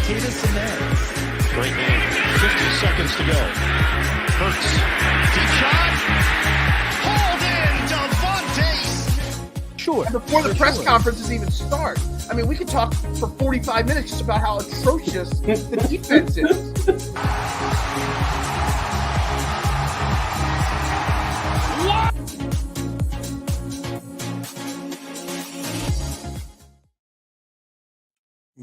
Arteta Cement. Great game. 50 seconds to go. Hurts. Deep shot. Hauled in. Devontae. Sure. And before the press conferences even start. I mean, we could talk for 45 minutes just about how atrocious the defense is.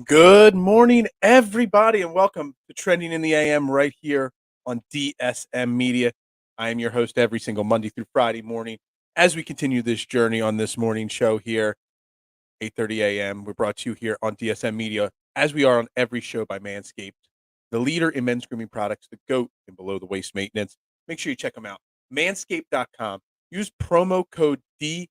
Good morning, everybody, and welcome to Trending in the AM right here on DSM Media. I am your host every single Monday through Friday morning as we continue this journey on this morning show here, 8:30 a.m. We're brought to you here on DSM Media, as we are on every show by Manscaped, the leader in men's grooming products, the GOAT in below-the-waist maintenance. Make sure you check them out. Manscaped.com. Use promo code DSM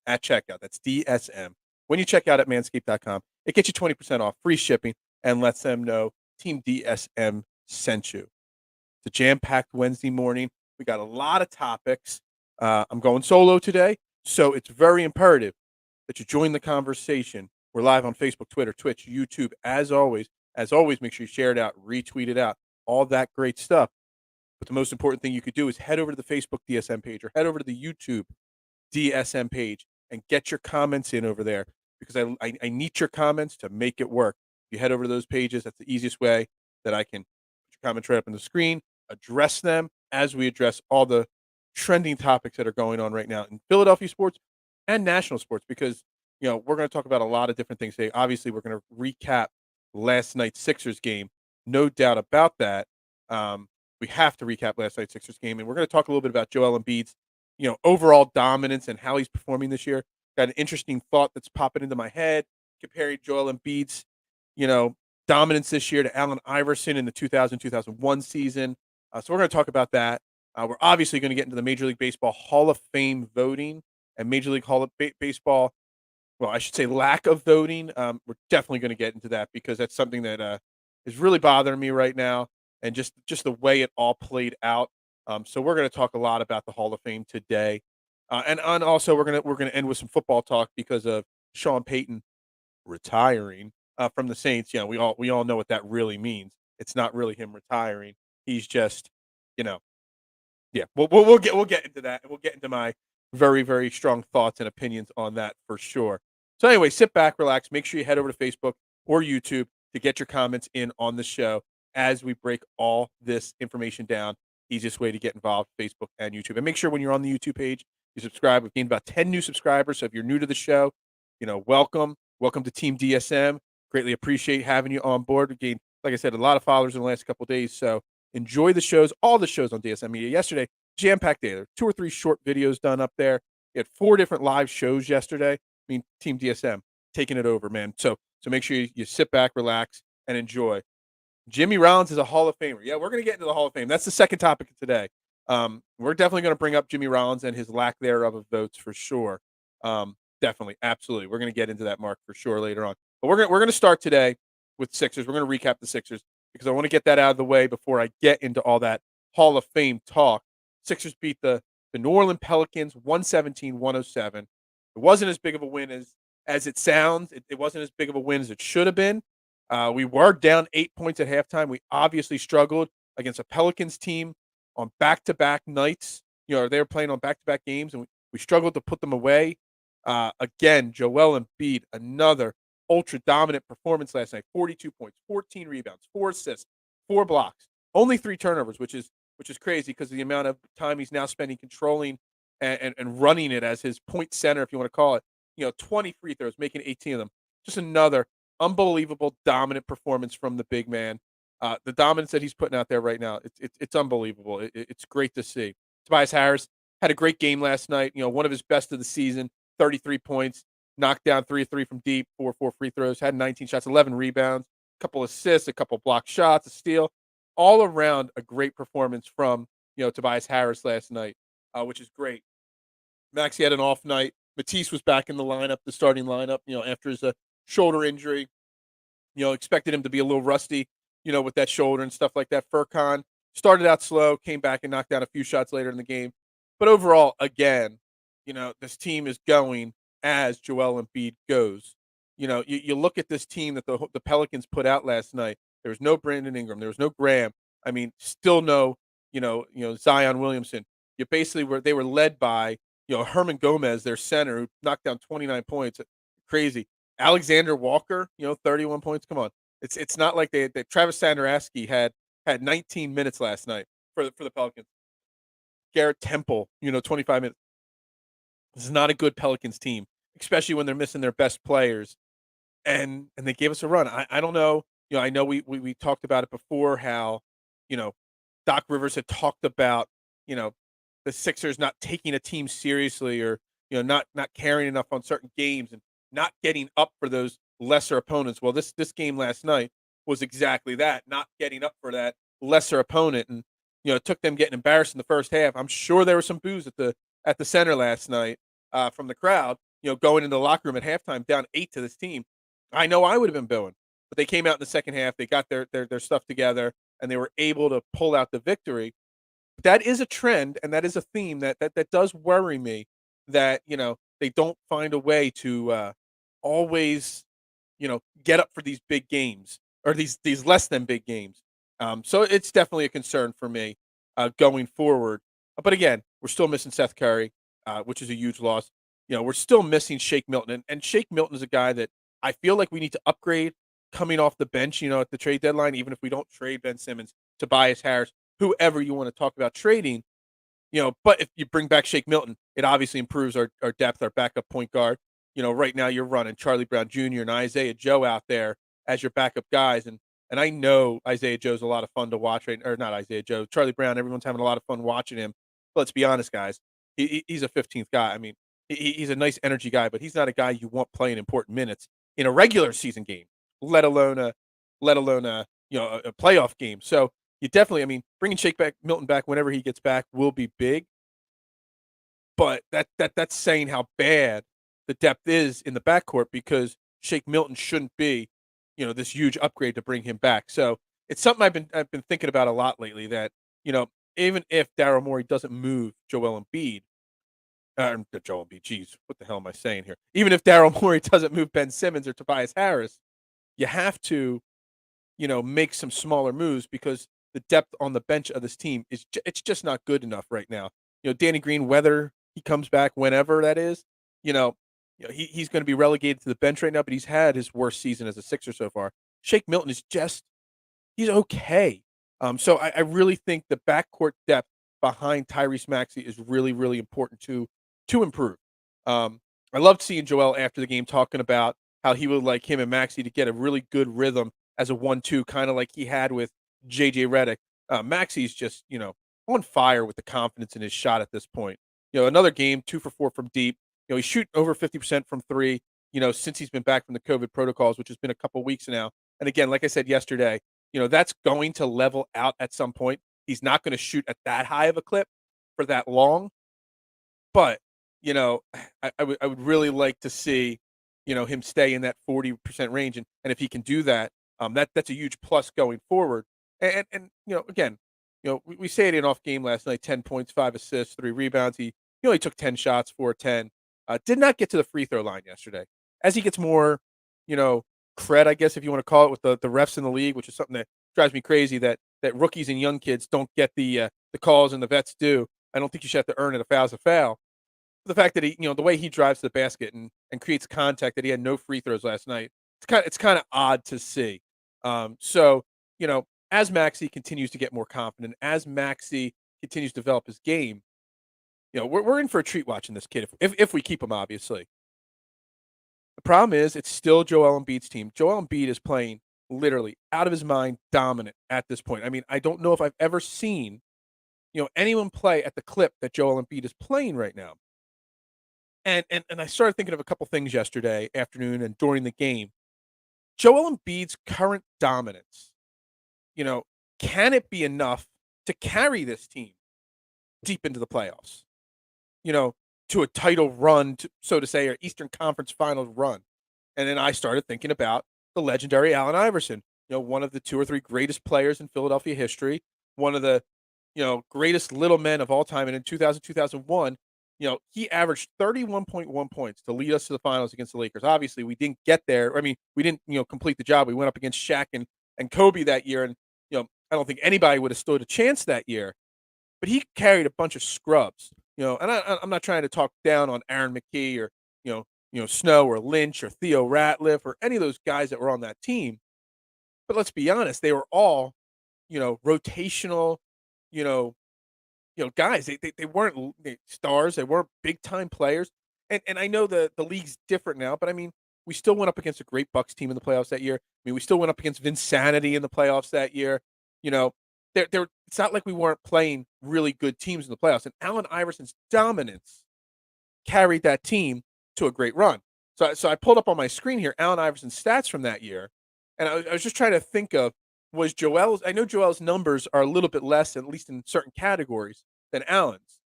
at checkout. That's DSM. When you check out at Manscaped.com, it gets you 20% off, free shipping, and lets them know Team DSM sent you. It's a jam-packed Wednesday morning. We got a lot of topics. I'm going solo today, so it's very imperative that you join the conversation. We're live on Facebook, Twitter, Twitch, YouTube, as always. As always, make sure you share it out, retweet it out, all that great stuff. But the most important thing you could do is head over to the Facebook DSM page or head over to the YouTube DSM page and get your comments in over there, because I need your comments to make it work. If you head over to those pages, that's the easiest way that I can put your comments right up on the screen, address them as we address all the trending topics that are going on right now in Philadelphia sports and national sports, because, you know, we're going to talk about a lot of different things today. Obviously, we're going to recap last night's Sixers game. No doubt about that. We have to recap last night's Sixers game, and we're going to talk a little bit about Joel Embiid's, overall dominance and how he's performing this year. Got an interesting thought that's popping into my head, comparing Joel Embiid's, dominance this year to Allen Iverson in the 2000-2001 season. So we're going to talk about that. We're obviously going to get into the Major League Baseball Hall of Fame voting and Major League Hall of Baseball, well, I should say lack of voting. We're definitely going to get into that, because that's something that is really bothering me right now, and just the way it all played out. So we're going to talk a lot about the Hall of Fame today. And also we're gonna end with some football talk because of Sean Payton retiring from the Saints. We all know what that really means. It's not really him retiring. He's just, yeah. We'll get into that, and we'll get into my very, very strong thoughts and opinions on that for sure. So anyway, sit back, relax. Make sure you head over to Facebook or YouTube to get your comments in on the show as we break all this information down. Easiest way to get involved, Facebook and YouTube. And make sure when you're on the YouTube page, you subscribe. We've gained about 10 new subscribers. So if you're new to the show, welcome. Welcome to Team DSM. Greatly appreciate having you on board. We gained, like I said, a lot of followers in the last couple of days. So enjoy the shows, all the shows on DSM Media. Yesterday, jam-packed day. There were 2 or 3 short videos done up there. We had 4 different live shows yesterday. I mean, Team DSM taking it over, man. So make sure you sit back, relax, and enjoy. Jimmy Rollins is a Hall of Famer. Yeah, we're going to get into the Hall of Fame. That's the second topic of today. We're definitely going to bring up Jimmy Rollins and his lack thereof of votes for sure. Definitely, absolutely. We're going to get into that, Mark, for sure later on. But we're going to start today with Sixers. We're going to recap the Sixers because I want to get that out of the way before I get into all that Hall of Fame talk. Sixers beat the New Orleans Pelicans 117-107. It wasn't as big of a win as it sounds. It wasn't as big of a win as it should have been. We were down 8 points at halftime. We obviously struggled against a Pelicans team on back-to-back nights. They were playing on back-to-back games, and we struggled to put them away. Again, Joel Embiid, another ultra-dominant performance last night. 42 points, 14 rebounds, 4 assists, 4 blocks, only 3 turnovers, which is crazy because of the amount of time he's now spending controlling and running it as his point center, if you want to call it. 20 free throws, making 18 of them. Just another unbelievable dominant performance from the big man. The dominance that he's putting out there right now, it's unbelievable. It's great to see. Tobias Harris had a great game last night. One of his best of the season. 33 points, knocked down 3 of 3 from deep, 4 free throws, had 19 shots, 11 rebounds, a couple assists, a couple blocked shots, a steal. All around a great performance from Tobias Harris last night, which is great. Maxey had an off night. Matisse was back in the lineup, the starting lineup. After his shoulder injury. Expected him to be a little rusty, with that shoulder and stuff like that. Furkan started out slow, came back and knocked down a few shots later in the game. But overall, again, this team is going as Joel Embiid goes. you look at this team that the Pelicans put out last night. There was no Brandon Ingram. There was no Graham. I mean, still no, Zion Williamson. They were led by, Herman Gomez, their center, who knocked down 29 points. Crazy. Alexander Walker, 31 points. Come on. It's not like that Travis Sanderaski had 19 minutes last night for the Pelicans. Garrett Temple, 25 minutes. This is not a good Pelicans team, especially when they're missing their best players. And they gave us a run. I don't know. I know we talked about it before, how, Doc Rivers had talked about, the Sixers not taking a team seriously, or, not caring enough on certain games and not getting up for those lesser opponents. Well, this game last night was exactly that, not getting up for that lesser opponent. And, it took them getting embarrassed in the first half. I'm sure there was some boos at the center last night from the crowd, going into the locker room at halftime down 8 to this team. I know I would have been booing, but they came out in the second half. They got their stuff together, and they were able to pull out the victory. But that is a trend, and that is a theme that does worry me, that, they don't find a way to always, get up for these big games, or these less than big games. So it's definitely a concern for me going forward. But again, we're still missing Seth Curry, which is a huge loss. We're still missing Shake Milton, and Shake Milton is a guy that I feel like we need to upgrade coming off the bench, at the trade deadline, even if we don't trade Ben Simmons, Tobias Harris, whoever you want to talk about trading, but if you bring back Shake Milton, it obviously improves our depth, our backup point guard. Right now you're running Charlie Brown Jr. and Isaiah Joe out there as your backup guys. And I know Isaiah Joe's a lot of fun to watch, right? Or not Isaiah Joe, Charlie Brown. Everyone's having a lot of fun watching him. But let's be honest, guys. He's a 15th guy. I mean, he's a nice energy guy, but he's not a guy you want playing important minutes in a regular season game, let alone a playoff game. So you definitely, I mean, bringing Milton back whenever he gets back will be big. But that's saying how bad the depth is in the backcourt, because Shake Milton shouldn't be, this huge upgrade to bring him back. So it's something I've been thinking about a lot lately, that, even if Daryl Morey doesn't move Joel Embiid, geez, what the hell am I saying here? Even if Daryl Morey doesn't move Ben Simmons or Tobias Harris, you have to, make some smaller moves, because the depth on the bench of this team it's just not good enough right now. Danny Green, whether he comes back whenever that is, he's going to be relegated to the bench right now, but he's had his worst season as a Sixer so far. Shake Milton is he's okay. So I really think the backcourt depth behind Tyrese Maxey is really, really important to improve. I loved seeing Joel after the game talking about how he would like him and Maxey to get a really good rhythm as a 1-2, kind of like he had with JJ Redick. Maxey's just, on fire with the confidence in his shot at this point. Another game, 2 for 4 from deep. He's shooting over 50% from three, since he's been back from the COVID protocols, which has been a couple weeks now. And again, like I said yesterday, that's going to level out at some point. He's not going to shoot at that high of a clip for that long. But, I would really like to see, him stay in that 40% range. And if he can do that, that's a huge plus going forward. And again, we say it in off game last night, 10 points, 5 assists, 3 rebounds. He only took 10 shots, 4-10. Did not get to the free throw line yesterday. As he gets more, cred, I guess, if you want to call it, with the refs in the league, which is something that drives me crazy, that rookies and young kids don't get the calls and the vets do. I don't think you should have to earn it. A foul's a foul. But the fact that he, the way he drives to the basket and creates contact, that he had no free throws last night, it's kind of odd to see. So, as Maxey continues to get more confident, as Maxey continues to develop his game, we're in for a treat watching this kid if we keep him, obviously. The problem is it's still Joel Embiid's team. Joel Embiid is playing literally out of his mind, dominant at this point. I mean, I don't know if I've ever seen, anyone play at the clip that Joel Embiid is playing right now. And I started thinking of a couple things yesterday afternoon and during the game. Joel Embiid's current dominance, can it be enough to carry this team deep into the playoffs? To a title run, so to say, or Eastern Conference Finals run. And then I started thinking about the legendary Allen Iverson, one of the 2 or 3 greatest players in Philadelphia history, one of the, greatest little men of all time. And in 2000, 2001, he averaged 31.1 points to lead us to the finals against the Lakers. Obviously, we didn't get there. I mean, we didn't, complete the job. We went up against Shaq and Kobe that year, and I don't think anybody would have stood a chance that year. But he carried a bunch of scrubs, And I'm not trying to talk down on Aaron McKee or Snow or Lynch or Theo Ratliff or any of those guys that were on that team. But let's be honest, they were all, rotational, you know, guys. They weren't stars. They weren't big time players. And I know the league's different now, but I mean, we still went up against a great Bucks team in the playoffs that year. I mean, we still went up against Vinsanity in the playoffs that year. It's not like we weren't playing really good teams in the playoffs. And Allen Iverson's dominance carried that team to a great run. So I pulled up on my screen here Allen Iverson's stats from that year, and I was just trying to think of was Joel's. I know Joel's numbers are a little bit less, at least in certain categories, than Allen's.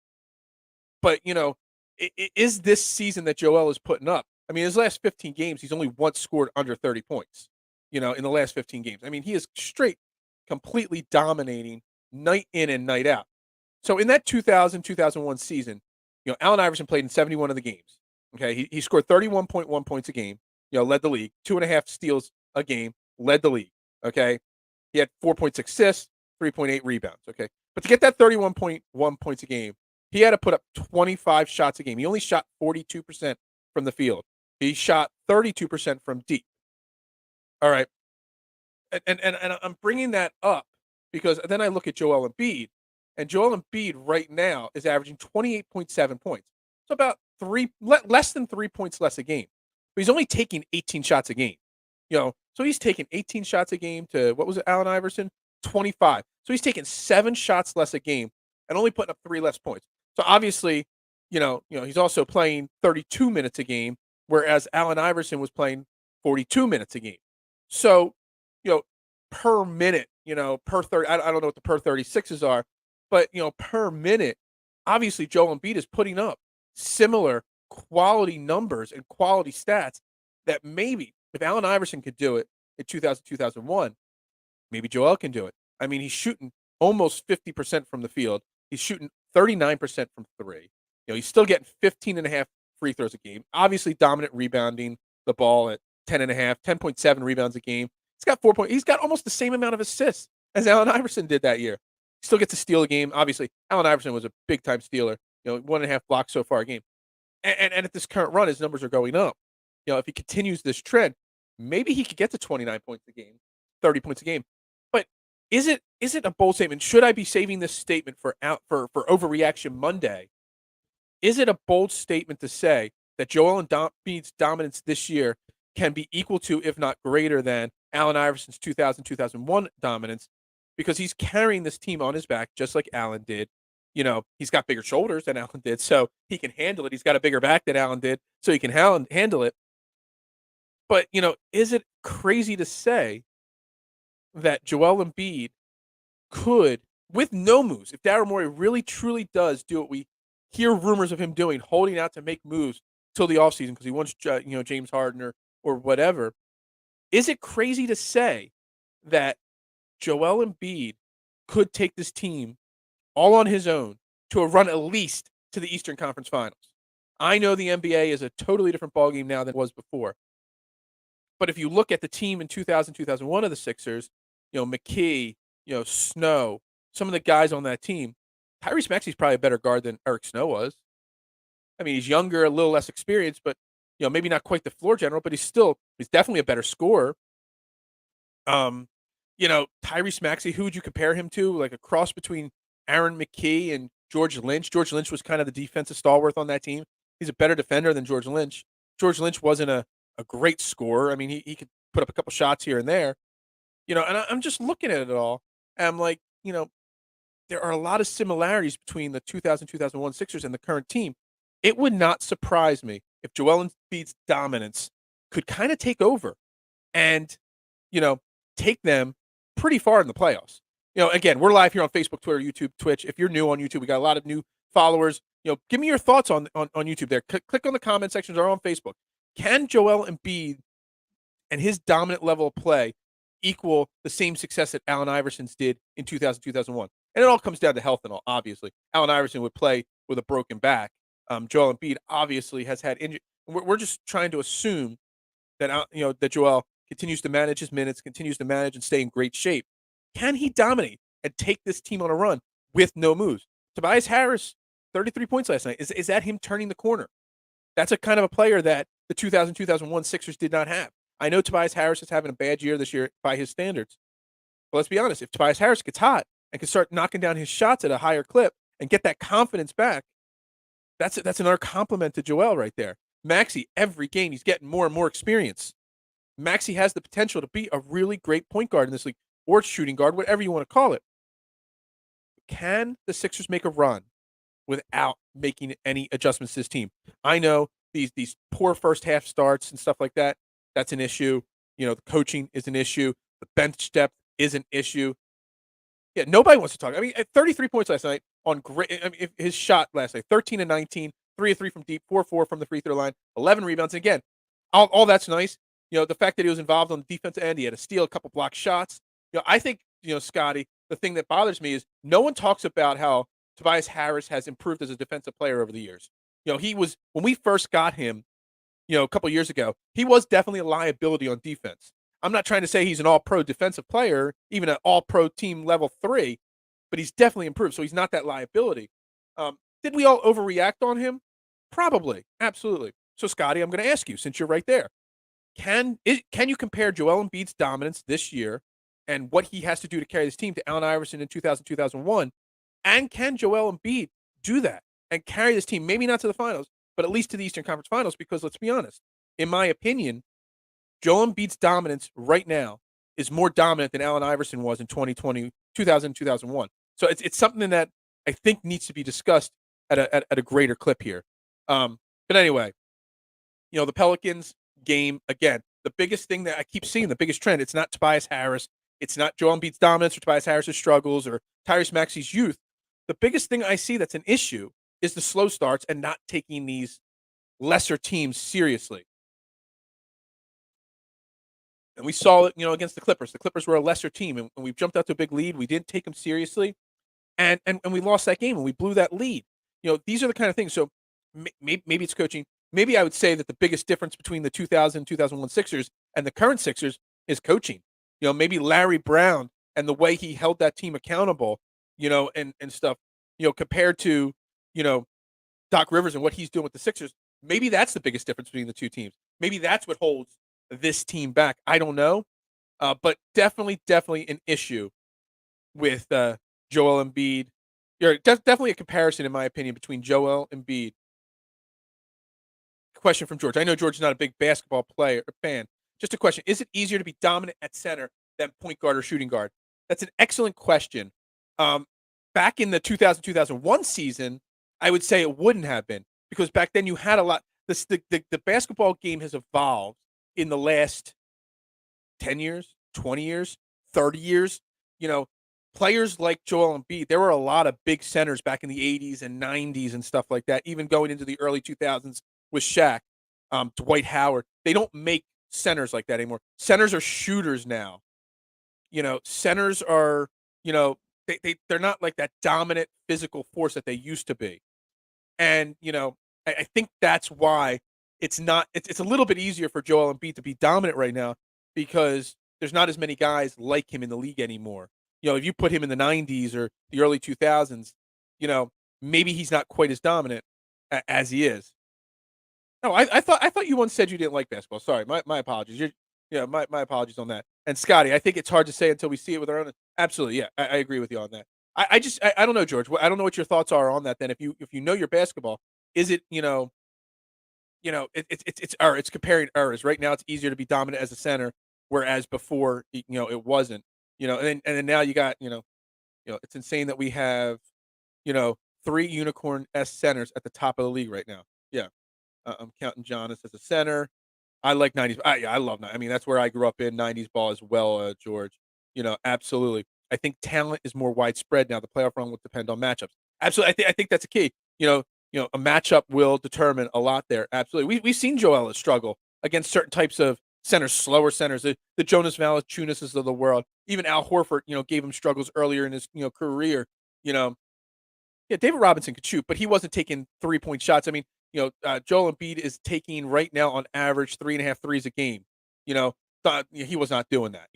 But is this season that Joel is putting up? I mean, his last 15 games, he's only once scored under 30 points. In the last 15 games. I mean, he is completely dominating night in and night out. So in that 2000-2001 season, Allen Iverson played in 71 of the games. Okay, he scored 31.1 points a game. Led the league. 2.5 steals a game. Led the league. Okay, he had 4.6 assists, 3.8 rebounds. Okay, but to get that 31.1 points a game, he had to put up 25 shots a game. He only shot 42% from the field. He shot 32% from deep. All right, and I'm bringing that up because then I look at Joel Embiid, and Joel Embiid right now is averaging 28.7 points. So about less than 3 points less a game. But he's only taking 18 shots a game. So he's taking 18 shots a game to, what was it, Allen Iverson? 25. So he's taking 7 shots less a game and only putting up 3 less points. So obviously, he's also playing 32 minutes a game, whereas Allen Iverson was playing 42 minutes a game. So, per minute, per 30, I don't know what the per 36s are, but, per minute, obviously Joel Embiid is putting up similar quality numbers and quality stats that maybe if Allen Iverson could do it in 2000-2001, maybe Joel can do it. I mean, he's shooting almost 50% from the field. He's shooting 39% from three. He's still getting 15.5 free throws a game. Obviously dominant rebounding the ball at 10.5, 10.7 rebounds a game. He's got almost the same amount of assists as Allen Iverson did that year. He still gets a steal a game. Obviously, Allen Iverson was a big time stealer. 1.5 blocks so far a game. And at this current run, his numbers are going up. If he continues this trend, maybe he could get to 29 points a game, 30 points a game. But is it a bold statement? Should I be saving this statement for Overreaction Monday? Is it a bold statement to say that Joel Embiid's dominance this year can be equal to, if not greater than, Allen Iverson's 2000-2001 dominance? Because he's carrying this team on his back just like Allen did. He's got bigger shoulders than Allen did, so he can handle it. He's got a bigger back than Allen did, so he can handle it. But, is it crazy to say that Joel Embiid could, with no moves, if Daryl Morey really truly does do what we hear rumors of him doing, holding out to make moves till the offseason because he wants, James Harden or whatever, is it crazy to say that Joel Embiid could take this team all on his own to a run at least to the Eastern Conference Finals? I know the NBA is a totally different ballgame now than it was before. But if you look at the team in 2000-2001 of the Sixers, McKee, Snow, some of the guys on that team, Tyrese Maxey's probably a better guard than Eric Snow was. I mean, he's younger, a little less experienced, but, maybe not quite the floor general, but he's definitely a better scorer. Tyrese Maxey, who would you compare him to? Like a cross between Aaron McKee and George Lynch. George Lynch was kind of the defensive stalwart on that team. He's a better defender than George Lynch. George Lynch wasn't a great scorer. I mean, he could put up a couple shots here and there. And I'm just looking at it all, and I'm like, there are a lot of similarities between the 2000-2001 Sixers and the current team. It would not surprise me if Joel Embiid's dominance could kind of take over and, take them pretty far in the playoffs. Again, we're live here on Facebook, Twitter, YouTube, Twitch. If you're new on YouTube, we got a lot of new followers. Give me your thoughts on YouTube there. Click on the comment sections or on Facebook. Can Joel Embiid and his dominant level of play equal the same success that Allen Iverson's did in 2000-2001? And it all comes down to health and all, obviously. Allen Iverson would play with a broken back. Joel Embiid obviously has had injury. We're just trying to assume that that Joel continues to manage his minutes, continues to manage and stay in great shape. Can he dominate and take this team on a run with no moves? Tobias Harris, 33 points last night. Is that him turning the corner? That's a kind of a player that the 2000-2001 Sixers did not have. I know Tobias Harris is having a bad year this year by his standards. But let's be honest, if Tobias Harris gets hot and can start knocking down his shots at a higher clip and get that confidence back, that's another compliment to Joel right there. Maxey, every game, he's getting more and more experience. Maxey has the potential to be a really great point guard in this league, or shooting guard, whatever you want to call it. Can the Sixers make a run without making any adjustments to this team? I know these poor first half starts and stuff like that, that's an issue. The coaching is an issue. The bench depth is an issue. Yeah, nobody wants to talk. I mean, at 33 points last night on great. I mean, his shot last night, 13 and 19, 3 of 3 from deep, 4-4 from the free throw line, 11 rebounds. And again, all that's nice. The fact that he was involved on the defensive end, he had a steal, a couple block shots. I think, Scotty, the thing that bothers me is no one talks about how Tobias Harris has improved as a defensive player over the years. He was, when we first got him, a couple years ago, he was definitely a liability on defense. I'm not trying to say he's an all-pro defensive player, even an all-pro team level 3, but he's definitely improved, so he's not that liability. Did we all overreact on him? Probably, absolutely. So, Scotty, I'm going to ask you, since you're right there, can you compare Joel Embiid's dominance this year and what he has to do to carry this team to Allen Iverson in 2000-2001, and can Joel Embiid do that and carry this team, maybe not to the finals, but at least to the Eastern Conference Finals? Because let's be honest, in my opinion, Joel Embiid's dominance right now is more dominant than Allen Iverson was in 2000-2001. So it's something that I think needs to be discussed at a greater clip here. But anyway, the Pelicans game, again, the biggest thing that I keep seeing, the biggest trend, it's not Tobias Harris, it's not Joel Embiid's dominance or Tobias Harris's struggles or Tyrese Maxey's youth. The biggest thing I see that's an issue is the slow starts and not taking these lesser teams seriously. And we saw it, against the Clippers. The Clippers were a lesser team, and we jumped out to a big lead. We didn't take them seriously, and we lost that game, and we blew that lead. These are the kind of things. So maybe it's coaching. Maybe I would say that the biggest difference between the 2000-2001 Sixers and the current Sixers is coaching. Maybe Larry Brown and the way he held that team accountable, and stuff, compared to, Doc Rivers and what he's doing with the Sixers. Maybe that's the biggest difference between the two teams. Maybe that's what holds this team back. I don't know. But definitely an issue with Joel Embiid. Definitely a comparison, in my opinion, between Joel Embiid. Question from George. I know George is not a big basketball player or fan. Just a question. Is it easier to be dominant at center than point guard or shooting guard? That's an excellent question. Back in the 2000-2001 season, I would say it wouldn't have been, because back then you had a lot. The basketball game has evolved in the last 10 years, 20 years, 30 years. Players like Joel Embiid, there were a lot of big centers back in the 80s and 90s and stuff like that, even going into the early 2000s with Shaq, Dwight Howard. They don't make centers like that anymore. Centers are shooters now. Centers are, they're not like that dominant physical force that they used to be. And, I think that's why it's a little bit easier for Joel Embiid to be dominant right now, because there's not as many guys like him in the league anymore. If you put him in the 90s or the early 2000s, maybe he's not quite as dominant as he is. No, I thought you once said you didn't like basketball. Sorry, my apologies. My apologies on that. And Scotty, I think it's hard to say until we see it with our own. Absolutely, yeah, I agree with you on that. I don't know, George. I don't know what your thoughts are on that. Then, if you know your basketball, is it it's comparing errors. Right now, it's easier to be dominant as a center, whereas before, it wasn't. And then now you got it's insane that we have 3 unicorn S centers at the top of the league right now. Yeah. I'm counting Giannis as a center. I like 90s. I love 90s. I mean, that's where I grew up in 90s ball as well, George. Absolutely. I think talent is more widespread now. The playoff run will depend on matchups. Absolutely. I think that's a key. A matchup will determine a lot there. Absolutely. We've seen Joel struggle against certain types of centers, slower centers, the Jonas Valanciunas of the world. Even Al Horford, gave him struggles earlier in his, career. Yeah, David Robinson could shoot, but he wasn't taking 3-point shots. I mean, Joel Embiid is taking right now on average 3.5 threes a game. He was not doing that.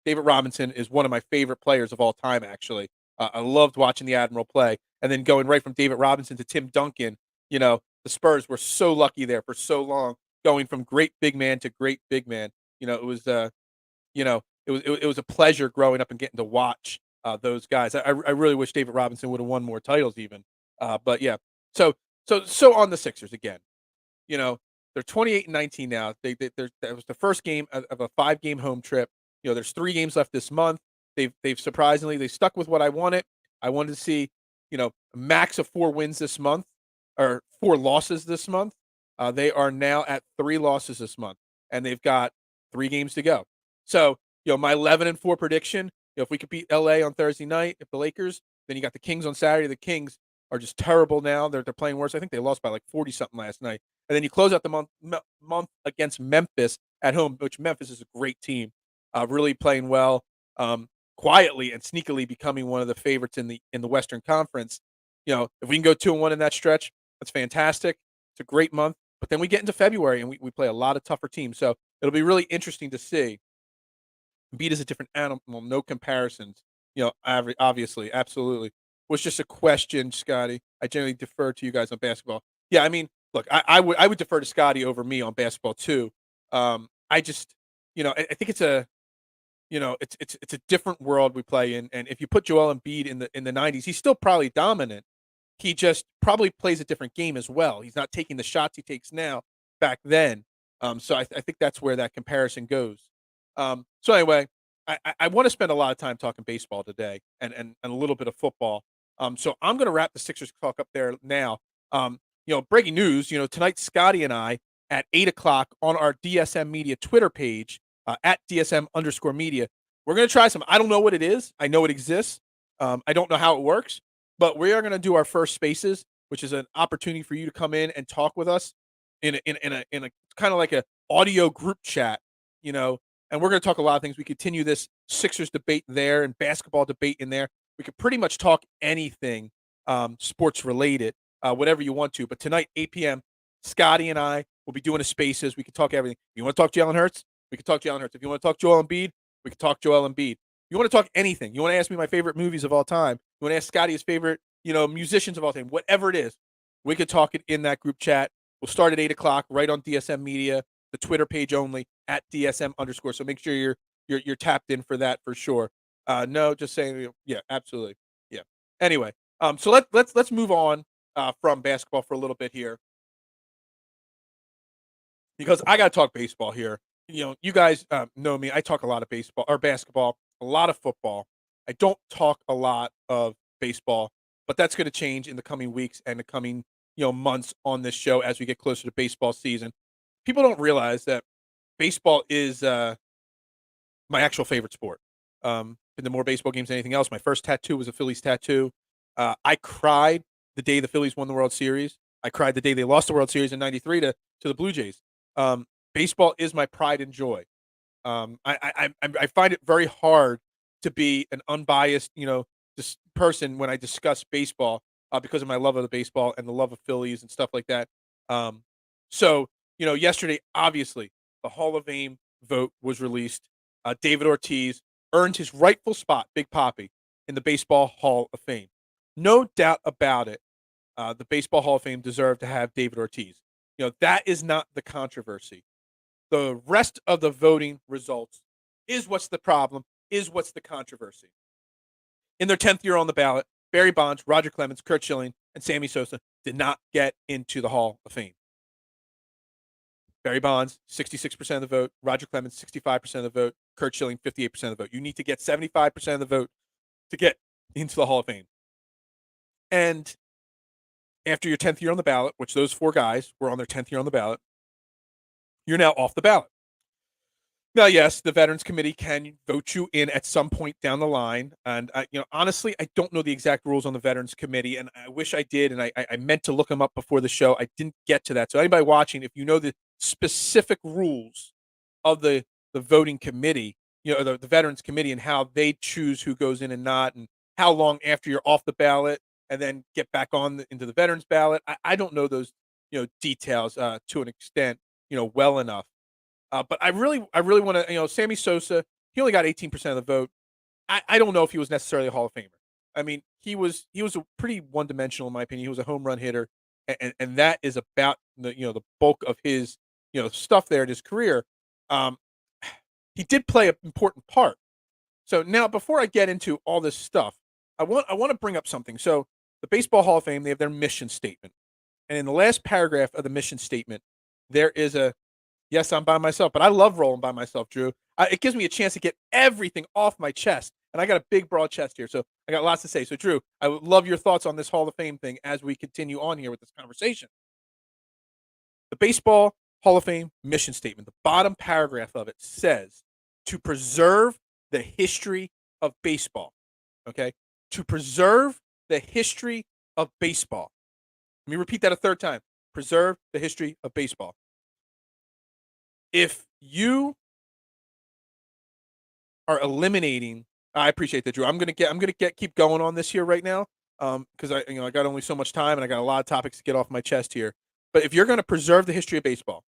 David Robinson is one of my favorite players of all time. Actually, I loved watching the Admiral play, and then going right from David Robinson to Tim Duncan. The Spurs were so lucky there for so long, going from great big man to great big man. It was it was a pleasure growing up and getting to watch those guys. I really wish David Robinson would have won more titles even. But yeah, so on the Sixers again. They're 28-19 now. That was the first game of a 5-game home trip. There's 3 games left this month. They've surprisingly they stuck with what I wanted. I wanted to see a max of 4 wins this month or 4 losses this month. They are now at 3 losses this month, and they've got 3 games to go. So my 11-4 prediction. If we could beat LA on Thursday night, if the Lakers, then you got the Kings on Saturday. The Kings are just terrible now. They're playing worse. I think they lost by like 40 something last night. And then you close out the month against Memphis at home, which Memphis is a great team, really playing well, quietly and sneakily becoming one of the favorites in the Western Conference. If we can go 2-1 in that stretch, that's fantastic. It's a great month. But then we get into February and we play a lot of tougher teams. So it'll be really interesting to see. Embiid is a different animal, no comparisons. Obviously, absolutely. Was just a question, Scotty. I generally defer to you guys on basketball. Yeah, I mean, look, I would defer to Scotty over me on basketball too. I just, I think it's a, it's a different world we play in. And if you put Joel Embiid in the 90s, he's still probably dominant. He just probably plays a different game as well. He's not taking the shots he takes now back then. So I think that's where that comparison goes. So anyway, I want to spend a lot of time talking baseball today and a little bit of football. So I'm going to wrap the Sixers talk up there now. Breaking news, tonight, Scotty and I at 8:00 on our DSM Media Twitter page, at DSM_media, we're going to try some. I don't know what it is. I know it exists. I don't know how it works, but we are going to do our first spaces, which is an opportunity for you to come in and talk with us in a kind of like a audio group chat, and we're going to talk a lot of things. We continue this Sixers debate there and basketball debate in there. We could pretty much talk anything sports related, whatever you want to. But tonight, 8 p.m., Scotty and I will be doing a spaces. We can talk everything. If you want to talk Jalen Hurts, we can talk Jalen Hurts. If you want to talk Joel Embiid, we can talk Joel Embiid. If you want to talk anything, you want to ask me my favorite movies of all time, you want to ask Scotty his favorite, musicians of all time, whatever it is, we could talk it in that group chat. We'll start at 8:00 right on DSM Media, the Twitter page only at DSM_. So make sure you're tapped in for that for sure. No, just saying, yeah, absolutely, yeah. Anyway, so let's move on from basketball for a little bit here, because I got to talk baseball here. You guys know me. I talk a lot of baseball or basketball, a lot of football. I don't talk a lot of baseball, but that's going to change in the coming weeks and the coming months on this show as we get closer to baseball season. People don't realize that baseball is my actual favorite sport. Been to more baseball games than anything else. My first tattoo was a Phillies tattoo. I cried the day the Phillies won the World Series. I cried the day they lost the World Series in '93 to the Blue Jays. Baseball is my pride and joy. I find it very hard to be an unbiased, person when I discuss baseball because of my love of the baseball and the love of Phillies and stuff like that. So yesterday, obviously, the Hall of Fame vote was released. David Ortiz earned his rightful spot, Big Papi, in the Baseball Hall of Fame. No doubt about it. The Baseball Hall of Fame deserved to have David Ortiz. That is not the controversy. The rest of the voting results is what's the problem, is what's the controversy. In their 10th year on the ballot, Barry Bonds, Roger Clemens, Curt Schilling, and Sammy Sosa did not get into the Hall of Fame. Barry Bonds, 66% of the vote. Roger Clemens, 65% of the vote. Curt Schilling, 58% of the vote. You need to get 75% of the vote to get into the Hall of Fame. And after your 10th year on the ballot, which those 4 guys were on their 10th year on the ballot, you're now off the ballot. Now, yes, the Veterans Committee can vote you in at some point down the line. And, honestly, I don't know the exact rules on the Veterans Committee, and I wish I did, and I meant to look them up before the show. I didn't get to that. So anybody watching, if you know the specific rules of the voting committee, the Veterans Committee, and how they choose who goes in and not, and how long after you're off the ballot and then get back on into the veterans ballot. I don't know those details to an extent well enough. But I really want to Sammy Sosa. He only got 18% of the vote. I don't know if he was necessarily a Hall of Famer. I mean, he was a pretty one dimensional in my opinion. He was a home run hitter, and that is about the bulk of his stuff there in his career. He did play an important part. So now, before I get into all this stuff, I want to bring up something. So the Baseball Hall of Fame, they have their mission statement, and in the last paragraph of the mission statement, there is a yes, I'm by myself, but I love rolling by myself, Drew. It gives me a chance to get everything off my chest, and I got a big, broad chest here, so I got lots to say. So, Drew, I would love your thoughts on this Hall of Fame thing as we continue on here with this conversation. The Baseball Hall of Fame mission statement, the bottom paragraph of it says, to preserve the history of baseball, okay? To preserve the history of baseball. Let me repeat that a third time. Preserve the history of baseball. If you are eliminating, I appreciate that, Drew. I'm gonna keep going on this here right now, because I got only so much time and I got a lot of topics to get off my chest here. But if you're gonna preserve the history of baseball,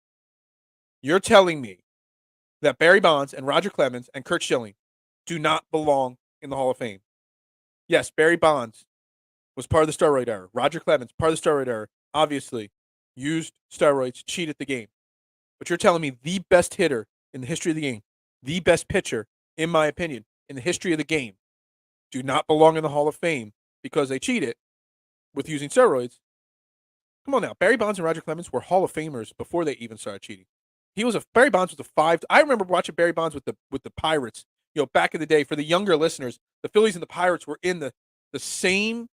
you're telling me that Barry Bonds and Roger Clemens and Curt Schilling do not belong in the Hall of Fame. Yes, Barry Bonds was part of the steroid era. Roger Clemens, part of the steroid era, obviously used steroids, cheated the game. But you're telling me the best hitter in the history of the game, the best pitcher, in my opinion, in the history of the game, do not belong in the Hall of Fame because they cheated with using steroids. Come on now. Barry Bonds and Roger Clemens were Hall of Famers before they even started cheating. Barry Bonds was a five. I remember watching Barry Bonds with the Pirates, back in the day. For the younger listeners, the Phillies and the Pirates were in the same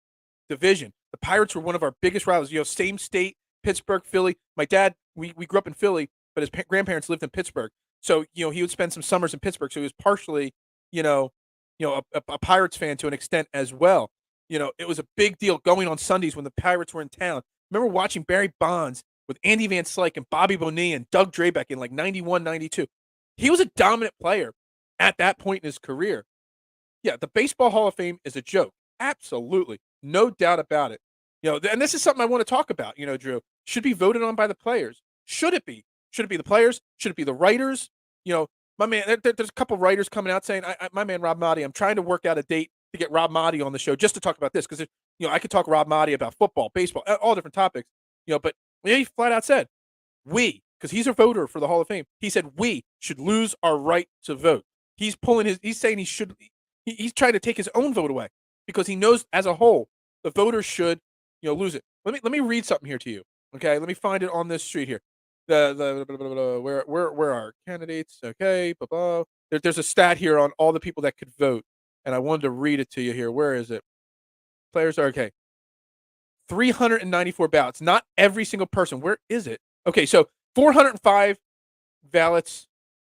division. The Pirates were one of our biggest rivals. Same state, Pittsburgh, Philly. My dad, we grew up in Philly, but his grandparents lived in Pittsburgh. So, he would spend some summers in Pittsburgh. So he was partially, a Pirates fan to an extent as well. It was a big deal going on Sundays when the Pirates were in town. Remember watching Barry Bonds with Andy Van Slyke and Bobby Bonilla and Doug Drabeck in like 91, 92. He was a dominant player at that point in his career. Yeah, the Baseball Hall of Fame is a joke. Absolutely. No doubt about it. And this is something I want to talk about, Drew. Should be voted on by the players. Should it be? Should it be the players? Should it be the writers? My man, there's a couple writers coming out saying, my man Rob Motti, I'm trying to work out a date to get Rob Motti on the show just to talk about this because, I could talk Rob Motti about football, baseball, all different topics, but he flat out said, because he's a voter for the Hall of Fame, he said we should lose our right to vote. He's saying he's trying to take his own vote away because he knows as a whole the voters should, lose it. Let me read something here to you. Okay, let me find it on this street here. Where are candidates? Okay, there's a stat here on all the people that could vote, and I wanted to read it to you here. Where is it? Players are okay. 394 ballots. Not every single person. Where is it? Okay, so 405 ballots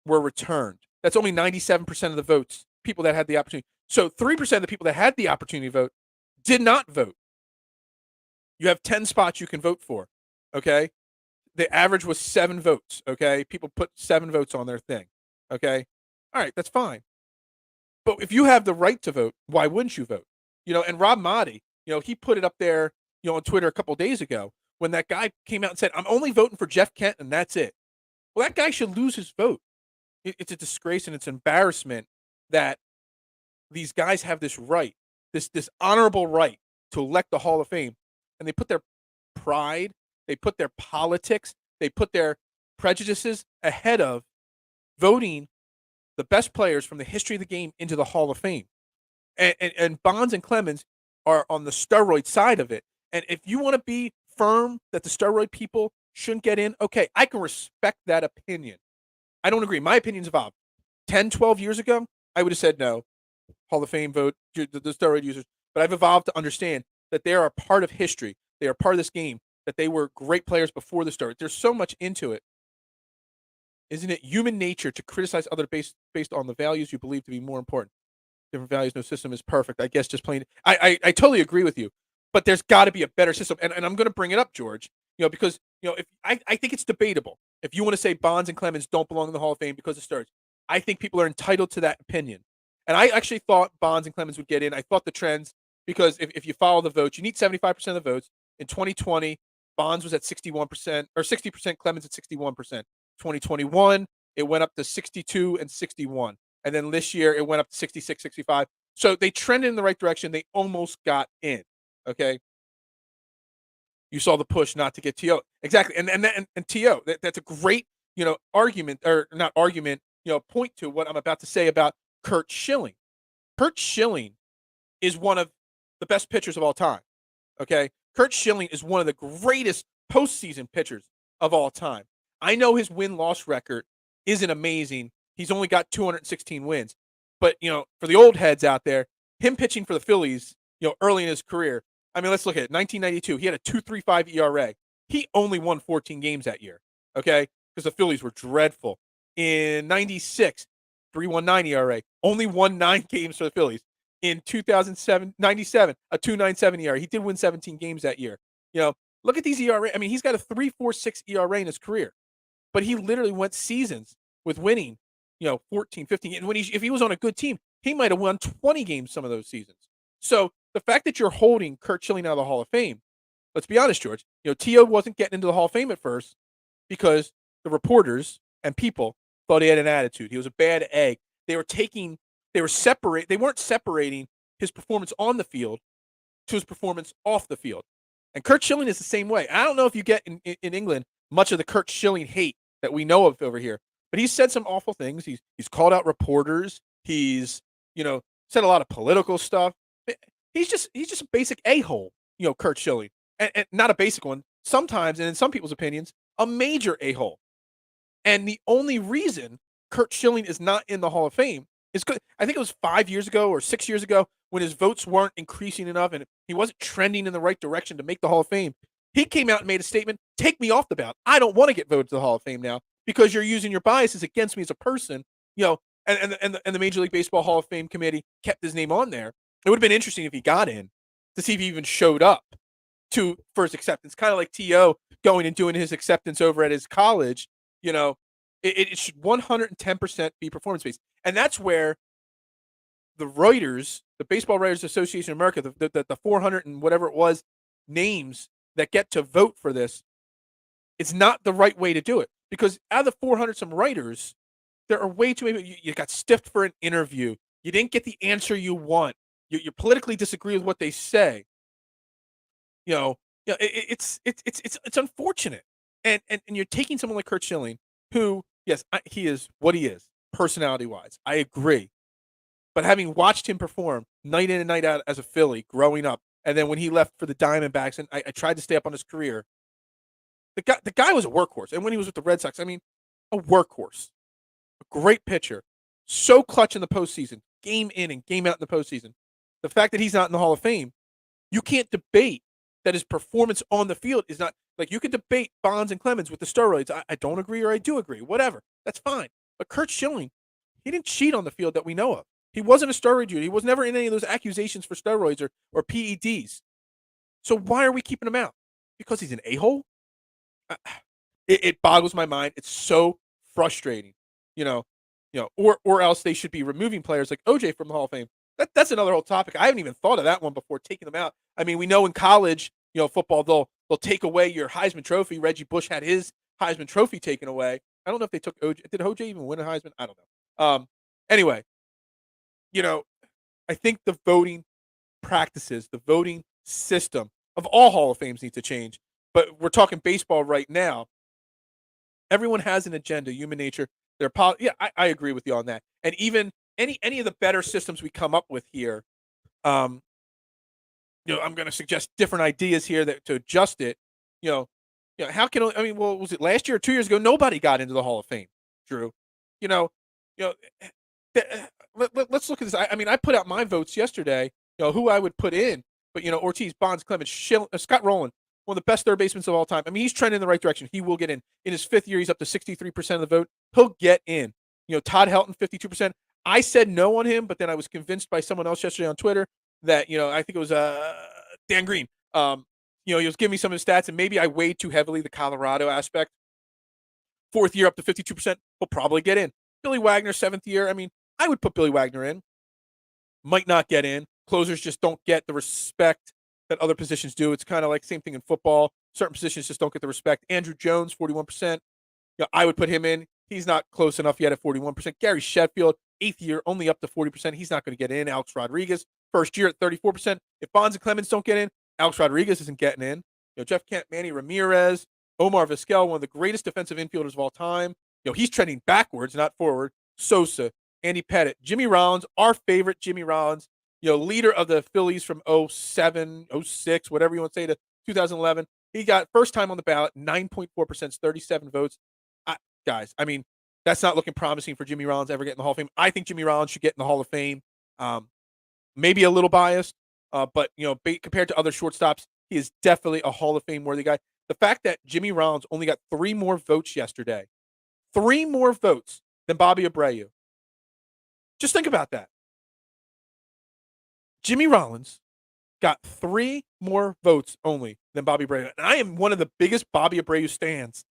were returned. That's only 97% of the votes, people that had the opportunity. So 3% of the people that had the opportunity to vote did not vote. You have 10 spots you can vote for, okay? The average was 7 votes, okay? People put 7 votes on their thing, okay? All right, that's fine. But if you have the right to vote, why wouldn't you vote? And Rob Motti, he put it up there, on Twitter a couple of days ago when that guy came out and said, I'm only voting for Jeff Kent and that's it. Well, that guy should lose his vote. It's a disgrace and it's embarrassment that these guys have this right, this honorable right to elect the Hall of Fame, and they put their pride, they put their politics, they put their prejudices ahead of voting the best players from the history of the game into the Hall of Fame. And Bonds and Clemens are on the steroid side of it. And if you want to be firm that the steroid people shouldn't get in, okay, I can respect that opinion. I don't agree. My opinion's evolved. 10, 12 years ago, I would have said no. Hall of Fame vote, the steroid users. But I've evolved to understand that they are a part of history. They are part of this game, that they were great players before the steroids. There's so much into it. Isn't it human nature to criticize others based on the values you believe to be more important? Different values, no system is perfect. I guess just plain. I totally agree with you. But there's got to be a better system. And I'm going to bring it up, George, because, if I think it's debatable. If you want to say Bonds and Clemens don't belong in the Hall of Fame because of steroids, I think people are entitled to that opinion. And I actually thought Bonds and Clemens would get in. I thought the trends because if you follow the votes, you need 75% of the votes. In 2020, Bonds was at 61% or 60%, Clemens at 61%. 2021, it went up to 62 and 61. And then this year, it went up to 66, 65. So they trended in the right direction. They almost got in. Okay. You saw the push not to get T.O. Exactly. And T.O., that's a great, argument, or not argument, point to what I'm about to say about Curt Schilling. Curt Schilling is one of the best pitchers of all time. Okay. Curt Schilling is one of the greatest postseason pitchers of all time. I know his win-loss record isn't amazing. He's only got 216 wins. But, for the old heads out there, him pitching for the Phillies, early in his career, I mean, let's look at it. 1992, he had a 2.35 ERA. He only won 14 games that year, okay, because the Phillies were dreadful. In 96, 3.19 ERA, only won 9 games for the Phillies. In 97, a 2.97 ERA. He did win 17 games that year. Look at these ERA. I mean, he's got a 3.46 ERA in his career, but he literally went seasons with winning, 14, 15. And if he was on a good team, he might have won 20 games some of those seasons. So the fact that you're holding Curt Schilling out of the Hall of Fame, let's be honest, George, T.O. wasn't getting into the Hall of Fame at first because the reporters and people thought he had an attitude. He was a bad egg. They weren't separating his performance on the field to his performance off the field. And Curt Schilling is the same way. I don't know if you get in England much of the Curt Schilling hate that we know of over here, but he's said some awful things. He's called out reporters. He's, said a lot of political stuff. He's just a basic a-hole, Curt Schilling. And not a basic one. Sometimes, and in some people's opinions, a major a-hole. And the only reason Curt Schilling is not in the Hall of Fame is good. I think it was 5 years ago or 6 years ago when his votes weren't increasing enough and he wasn't trending in the right direction to make the Hall of Fame. He came out and made a statement, take me off the ballot. I don't want to get voted to the Hall of Fame now because you're using your biases against me as a person, and the Major League Baseball Hall of Fame committee kept his name on there. It would have been interesting if he got in to see if he even showed up for his acceptance, kind of like T.O. going and doing his acceptance over at his college. It should 110% be performance-based. And that's where the Reuters, the Baseball Writers Association of America, the 400 and whatever it was names that get to vote for this, it's not the right way to do it. Because out of the 400 some writers, there are way too many. You got stiffed for an interview. You didn't get the answer you want. You politically disagree with what they say. It's unfortunate. And you're taking someone like Curt Schilling, who, yes, he is what he is, personality-wise. I agree. But having watched him perform night in and night out as a Philly growing up, and then when he left for the Diamondbacks, and I tried to stay up on his career, the guy was a workhorse. And when he was with the Red Sox, I mean, a workhorse. A great pitcher. So clutch in the postseason. Game in and game out in the postseason. The fact that he's not in the Hall of Fame, you can't debate that his performance on the field is not – like, you can debate Bonds and Clemens with the steroids. I don't agree or I do agree. Whatever. That's fine. But Curt Schilling, he didn't cheat on the field that we know of. He wasn't a steroid user. He was never in any of those accusations for steroids or PEDs. So why are we keeping him out? Because he's an a-hole? It boggles my mind. It's so frustrating, or else they should be removing players like OJ from the Hall of Fame. That's another whole topic. I haven't even thought of that one before taking them out. I mean, we know in college, football, they'll take away your Heisman Trophy. Reggie Bush had his Heisman Trophy taken away. I don't know if they took OJ. Did OJ even win a Heisman? I don't know. Anyway, I think the voting practices, the voting system of all Hall of Fames needs to change. But we're talking baseball right now. Everyone has an agenda, human nature. I agree with you on that. And even any of the better systems we come up with here, I'm going to suggest different ideas here to adjust it. How can was it last year or 2 years ago? Nobody got into the Hall of Fame, Drew. Let's look at this. I put out my votes yesterday. Who I would put in, but Ortiz, Bonds, Clemens, Scott Rowland, one of the best third basemen of all time. I mean, he's trending in the right direction. He will get in. In his 5th year, he's up to 63% of the vote. He'll get in. Todd Helton, 52%. I said no on him, but then I was convinced by someone else yesterday on Twitter that, I think it was Dan Green. He was giving me some of his stats, and maybe I weighed too heavily the Colorado aspect. 4th year up to 52%. He'll probably get in. Billy Wagner, 7th year. I mean, I would put Billy Wagner in. Might not get in. Closers just don't get the respect that other positions do. It's kind of like same thing in football. Certain positions just don't get the respect. Andrew Jones, 41%. I would put him in. He's not close enough yet at 41%. Gary Sheffield, 8th year, only up to 40%. He's not going to get in. Alex Rodriguez, 1st year at 34%. If Bonds and Clemens don't get in, Alex Rodriguez isn't getting in. Jeff Kent, Manny Ramirez, Omar Vizquel, one of the greatest defensive infielders of all time. He's trending backwards, not forward. Sosa, Andy Pettitte, Jimmy Rollins, our favorite Jimmy Rollins, leader of the Phillies from 07, 06, whatever you want to say, to 2011. He got first time on the ballot, 9.4%, 37 votes. Guys, I mean, that's not looking promising for Jimmy Rollins ever getting the Hall of Fame. I think Jimmy Rollins should get in the Hall of Fame. Maybe a little biased, but compared to other shortstops, he is definitely a Hall of Fame worthy guy. The fact that Jimmy Rollins only got 3 more votes yesterday, 3 more votes than Bobby Abreu. Just think about that. Jimmy Rollins got 3 more votes only than Bobby Abreu. And I am one of the biggest Bobby Abreu stans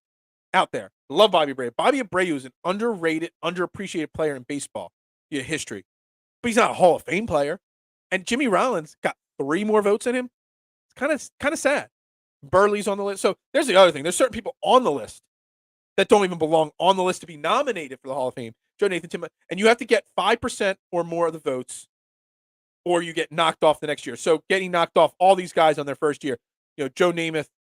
out there. Love Bobby Abreu. Bobby Abreu is an underrated, underappreciated player in baseball history. But he's not a Hall of Fame player. And Jimmy Rollins got 3 more votes than him. It's kind of sad. Burley's on the list. So there's the other thing. There's certain people on the list that don't even belong on the list to be nominated for the Hall of Fame. Joe Nathan, Tim, and you have to get 5% or more of the votes, or you get knocked off the next year. So getting knocked off, all these guys on their first year, Joe Nathan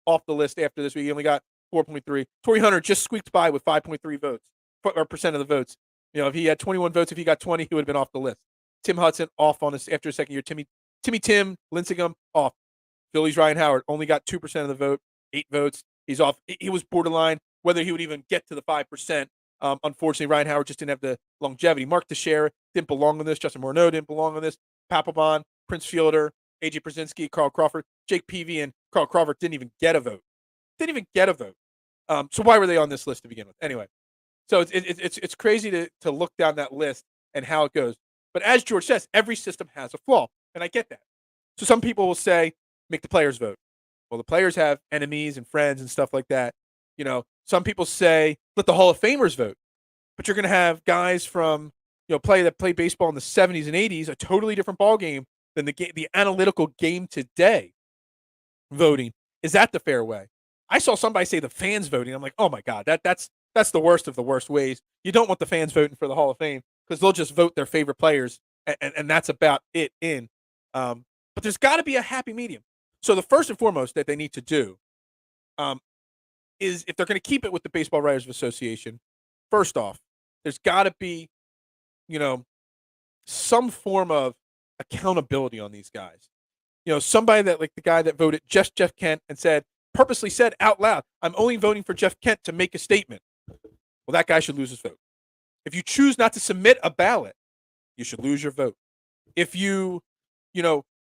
off the list after this week. He only got 4.3. Torrey Hunter just squeaked by with 5.3 votes, or percent of the votes. If he had 21 votes, if he got 20, he would have been off the list. Tim Hudson off on this after his second year. Tim Lincecum off. Phillies Ryan Howard only got 2% of the vote, 8 votes. He's off. He was borderline whether he would even get to the 5%. Unfortunately, Ryan Howard just didn't have the longevity. Mark Teixeira didn't belong on this. Justin Morneau didn't belong on this. Papelbon, Prince Fielder, A.J. Brzezinski, Carl Crawford, Jake Peavy, and Carl Crawford didn't even get a vote. So why were they on this list to begin with? Anyway, so it's crazy to look down that list and how it goes. But as George says, every system has a flaw, and I get that. So some people will say, make the players vote. Well, the players have enemies and friends and stuff like that. Some people say, let the Hall of Famers vote. But you're going to have guys from, play baseball in the 70s and 80s, a totally different ball game than the analytical game today voting. Is that the fair way? I saw somebody say the fans voting. I'm like, oh my God, that's the worst of the worst ways. You don't want the fans voting for the Hall of Fame because they'll just vote their favorite players, and that's about it in. But there's got to be a happy medium. So the first and foremost that they need to do is, if they're going to keep it with the Baseball Writers Association, first off, there's got to be, some form of accountability on these guys. Somebody that, like the guy that voted just Jeff Kent and purposely said out loud, I'm only voting for Jeff Kent to make a statement. Well, that guy should lose his vote. If you choose not to submit a ballot, you should lose your vote. If you,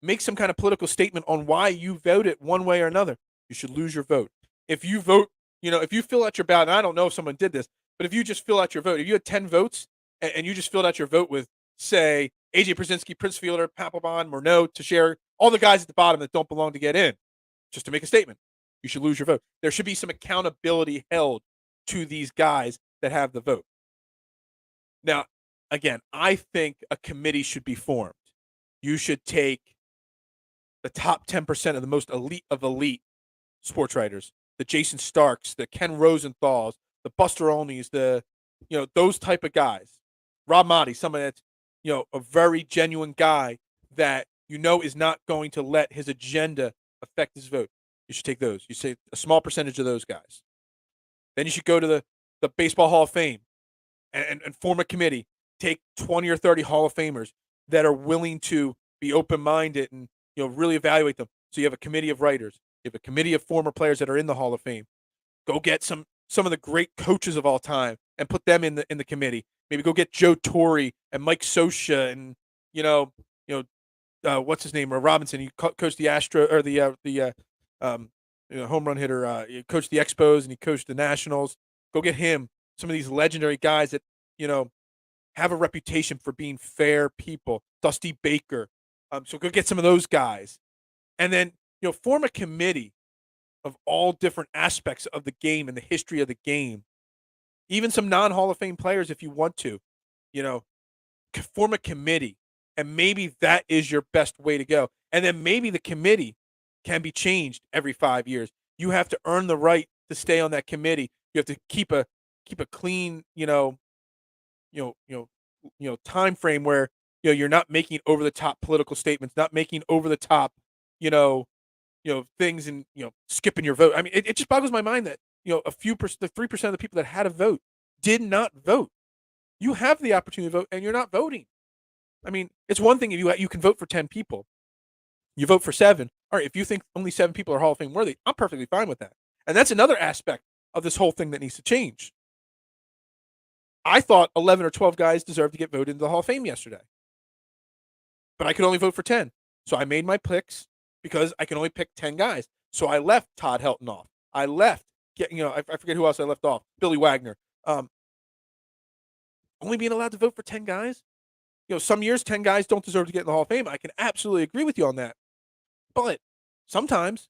make some kind of political statement on why you voted one way or another, you should lose your vote. If you vote, if you fill out your ballot, and I don't know if someone did this, but if you just fill out your vote, if you had 10 votes and you just filled out your vote with, say, A.J. Brzezinski, Prince Fielder, Papelbon, Morneau, Teixeira, all the guys at the bottom that don't belong to get in, just to make a statement, you should lose your vote. There should be some accountability held to these guys that have the vote. Now, again, I think a committee should be formed. You should take the top 10% of the most elite of elite sports writers, the Jason Starks, the Ken Rosenthals, the Buster Olneys, those type of guys. Rob Motti, somebody that's, a very genuine guy that is not going to let his agenda affect his vote. You should take those. You say a small percentage of those guys. Then you should go to the Baseball Hall of Fame and form a committee. Take 20 or 30 Hall of Famers that are willing to be open-minded and really evaluate them. So you have a committee of writers. You have a committee of former players that are in the Hall of Fame. Go get some of the great coaches of all time and put them in the committee. Maybe go get Joe Torre and Mike Scioscia and what's his name, or Robinson. He coached the Astro or the home run hitter. He coached the Expos and he coached the Nationals. Go get him. Some of these legendary guys that have a reputation for being fair people. Dusty Baker. So go get some of those guys, and then form a committee of all different aspects of the game and the history of the game. Even some non-Hall of Fame players, if you want to, form a committee And maybe that is your best way to go. And then maybe the committee can be changed every 5 years. You have to earn the right to stay on that committee. You have to keep a clean, time frame where you're not making over the top political statements, not making over the top, things, and skipping your vote. I mean, it just boggles my mind that the 3% of the people that had a vote did not vote. You have the opportunity to vote, and you're not voting. I mean, it's one thing if you can vote for 10 people, you vote for 7. All right, if you think only 7 people are Hall of Fame worthy, I'm perfectly fine with that. And that's another aspect of this whole thing that needs to change. I thought 11 or 12 guys deserved to get voted into the Hall of Fame yesterday, but I could only vote for 10. So I made my picks because I can only pick 10 guys. So I left Todd Helton off. I left, I forget who else I left off. Billy Wagner. Only being allowed to vote for 10 guys. Some years 10 guys don't deserve to get in the Hall of Fame. I can absolutely agree with you on that. But sometimes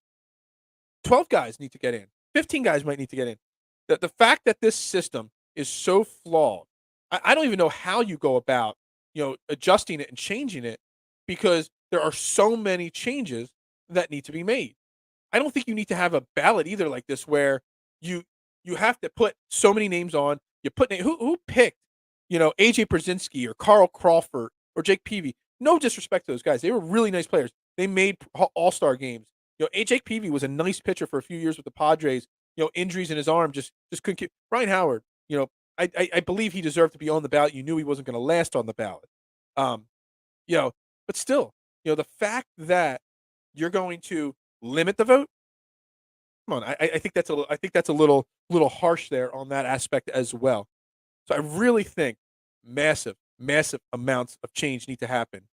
12 guys need to get in. 15 guys might need to get in. The fact that this system is so flawed, I don't even know how you go about, adjusting it and changing it, because there are so many changes that need to be made. I don't think you need to have a ballot either like this where you have to put so many names on. You put who picked, AJ Brzezinski or Carl Crawford or Jake Peavy. No disrespect to those guys. They were really nice players. They made all-star games. Jake Peavy was a nice pitcher for a few years with the Padres. Injuries in his arm just couldn't keep. Ryan Howard, I believe he deserved to be on the ballot. You knew he wasn't going to last on the ballot. But still, the fact that you're going to limit the vote, come on, I think that's a little harsh there on that aspect as well. So I really think massive amounts of change need to happen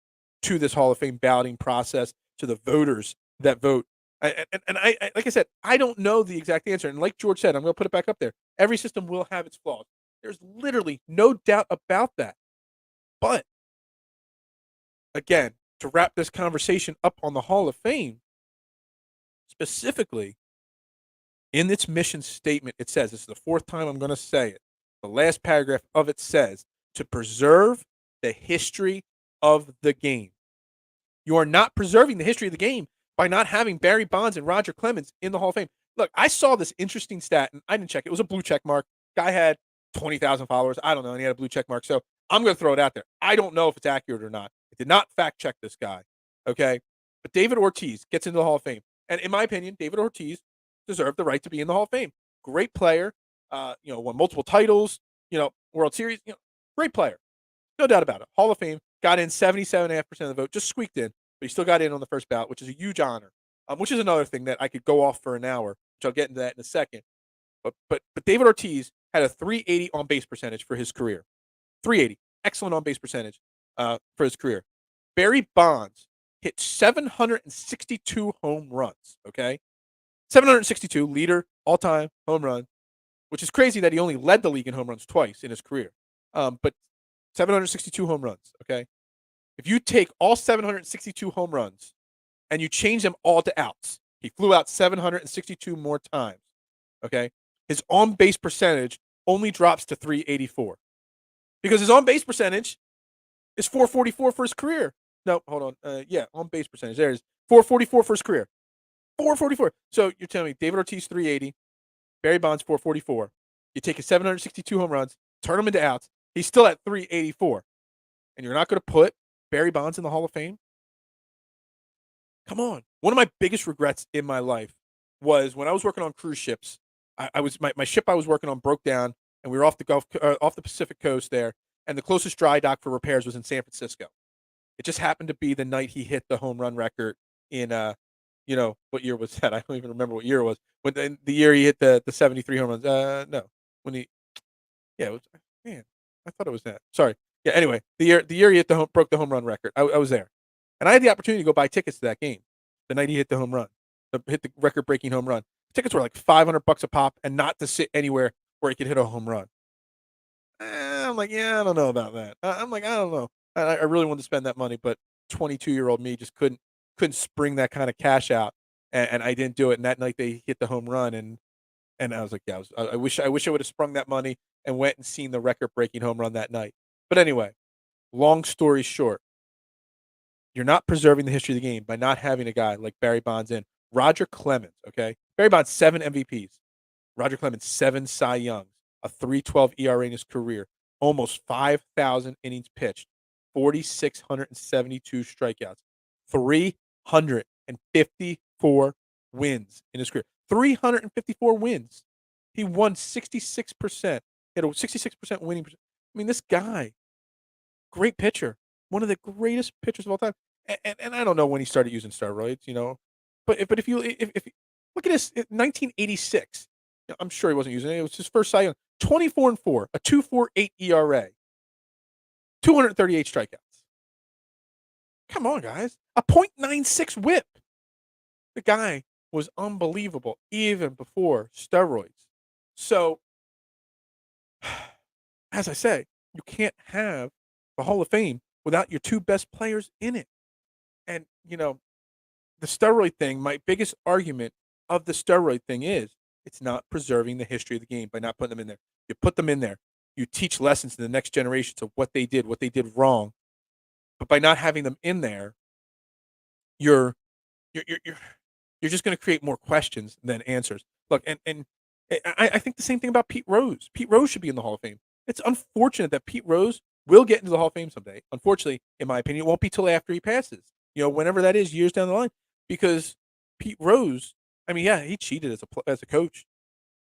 to this Hall of Fame balloting process, to the voters that vote. I like I said, I don't know the exact answer. And like George said, I'm going to put it back up there. Every system will have its flaws. There's literally no doubt about that. But again, to wrap this conversation up on the Hall of Fame, specifically in its mission statement, it says, this is the 4th time I'm going to say it. The last paragraph of it says, to preserve the history of the game. You are not preserving the history of the game by not having Barry Bonds and Roger Clemens in the Hall of Fame. Look, I saw this interesting stat, and I didn't check it. It was a blue check mark. Guy had 20,000 followers. I don't know, and he had a blue check mark. So I'm going to throw it out there. I don't know if it's accurate or not. I did not fact check this guy, okay? But David Ortiz gets into the Hall of Fame. And in my opinion, David Ortiz deserved the right to be in the Hall of Fame. Great player, won multiple titles, World Series, great player. No doubt about it. Hall of Fame, got in 77.5% of the vote, just squeaked in, but he still got in on the first ballot, which is a huge honor, which is another thing that I could go off for an hour, which I'll get into that in a second. But David Ortiz had a 380 on base percentage for his career. 380. Excellent on base percentage for his career. Barry Bonds hit 762 home runs, okay? 762, leader, all-time home run, which is crazy that he only led the league in home runs twice in his career. But 762 home runs, okay? If you take all 762 home runs and you change them all to outs, he flew out 762 more times, okay? His on-base percentage only drops to 384 because his on-base percentage is 444 for his career. No, hold on. On-base percentage. There it is. 444 for his career. 444. So you're telling me David Ortiz 380, Barry Bonds 444. You take his 762 home runs, turn them into outs. He's still at 384. And you're not going to put Barry Bonds in the Hall of Fame? Come on. One of my biggest regrets in my life was when I was working on cruise ships. My ship I was working on broke down, and we were off the Pacific coast there, and the closest dry dock for repairs was in San Francisco. It just happened to be the night he hit the home run record in what year was that? I don't even remember what year it was. When the year he hit the 73 home runs. No. It was, man, I thought it was that. Sorry. Yeah, anyway, the year he broke the home run record. I was there. And I had the opportunity to go buy tickets to that game the night he hit the home run. Hit the record-breaking home run. Tickets were like $500 a pop, and not to sit anywhere where he could hit a home run. I'm like, yeah, I don't know about that. I'm like, I don't know. I really wanted to spend that money, but 22-year-old me just couldn't spring that kind of cash out, and I didn't do it. And that night they hit the home run, and I was like, yeah, I wish I would have sprung that money and went and seen the record-breaking home run that night. But anyway, long story short, you're not preserving the history of the game by not having a guy like Barry Bonds in. Roger Clemens, okay? Barry Bonds, 7 MVPs. Roger Clemens, 7 Cy Youngs, a 3.12 ERA in his career, almost 5,000 innings pitched, 4,672 strikeouts, 354 wins in his career. 354 wins. He won 66%. He had a 66% winning percent. I mean, this guy, great pitcher, one of the greatest pitchers of all time. And I don't know when he started using steroids, but if you look at this, 1986, I'm sure he wasn't using it. It was his first Cy Young. 24-4, a 2.48 ERA, 238 strikeouts. Come on, guys, a .96 WHIP. The guy was unbelievable even before steroids. So, as I say, you can't have the Hall of Fame without your 2 best players in it. And, the steroid thing, my biggest argument of the steroid thing is it's not preserving the history of the game by not putting them in there. You put them in there. You teach lessons to the next generations of what they did wrong. But by not having them in there, you're just going to create more questions than answers. Look, and I think the same thing about Pete Rose. Pete Rose should be in the Hall of Fame. It's unfortunate that Pete Rose will get into the Hall of Fame someday. Unfortunately, in my opinion, it won't be till after he passes. Whenever that is, years down the line, because Pete Rose, I mean, yeah, he cheated as a coach.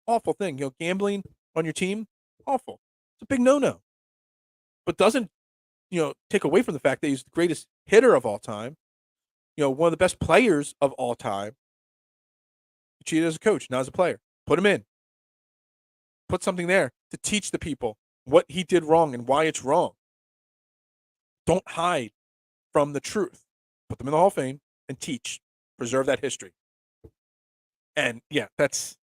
Awful thing. Gambling on your team, awful. It's a big no-no. But doesn't, take away from the fact that he's the greatest hitter of all time. One of the best players of all time. He cheated as a coach, not as a player. Put him in. Put something there to teach the people what he did wrong and why it's wrong. Don't hide from the truth. Put them in the Hall of Fame and teach. Preserve that history. And that's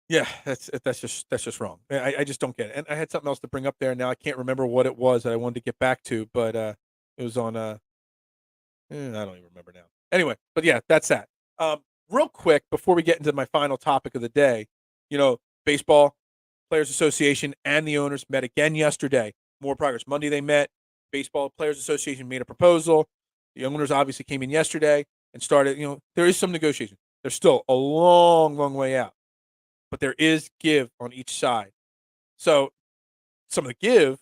just wrong. I just don't get it. And I had something else to bring up there. Now I can't remember what it was that I wanted to get back to, but it was on I don't even remember now. Anyway, but yeah, that's that. Real quick before we get into my final topic of the day, Baseball Players Association and the owners met again yesterday. More progress. Monday they met. Baseball Players Association made a proposal. The owners obviously came in yesterday and started, there is some negotiation. There's still a long, long way out. But there is give on each side. So some of the give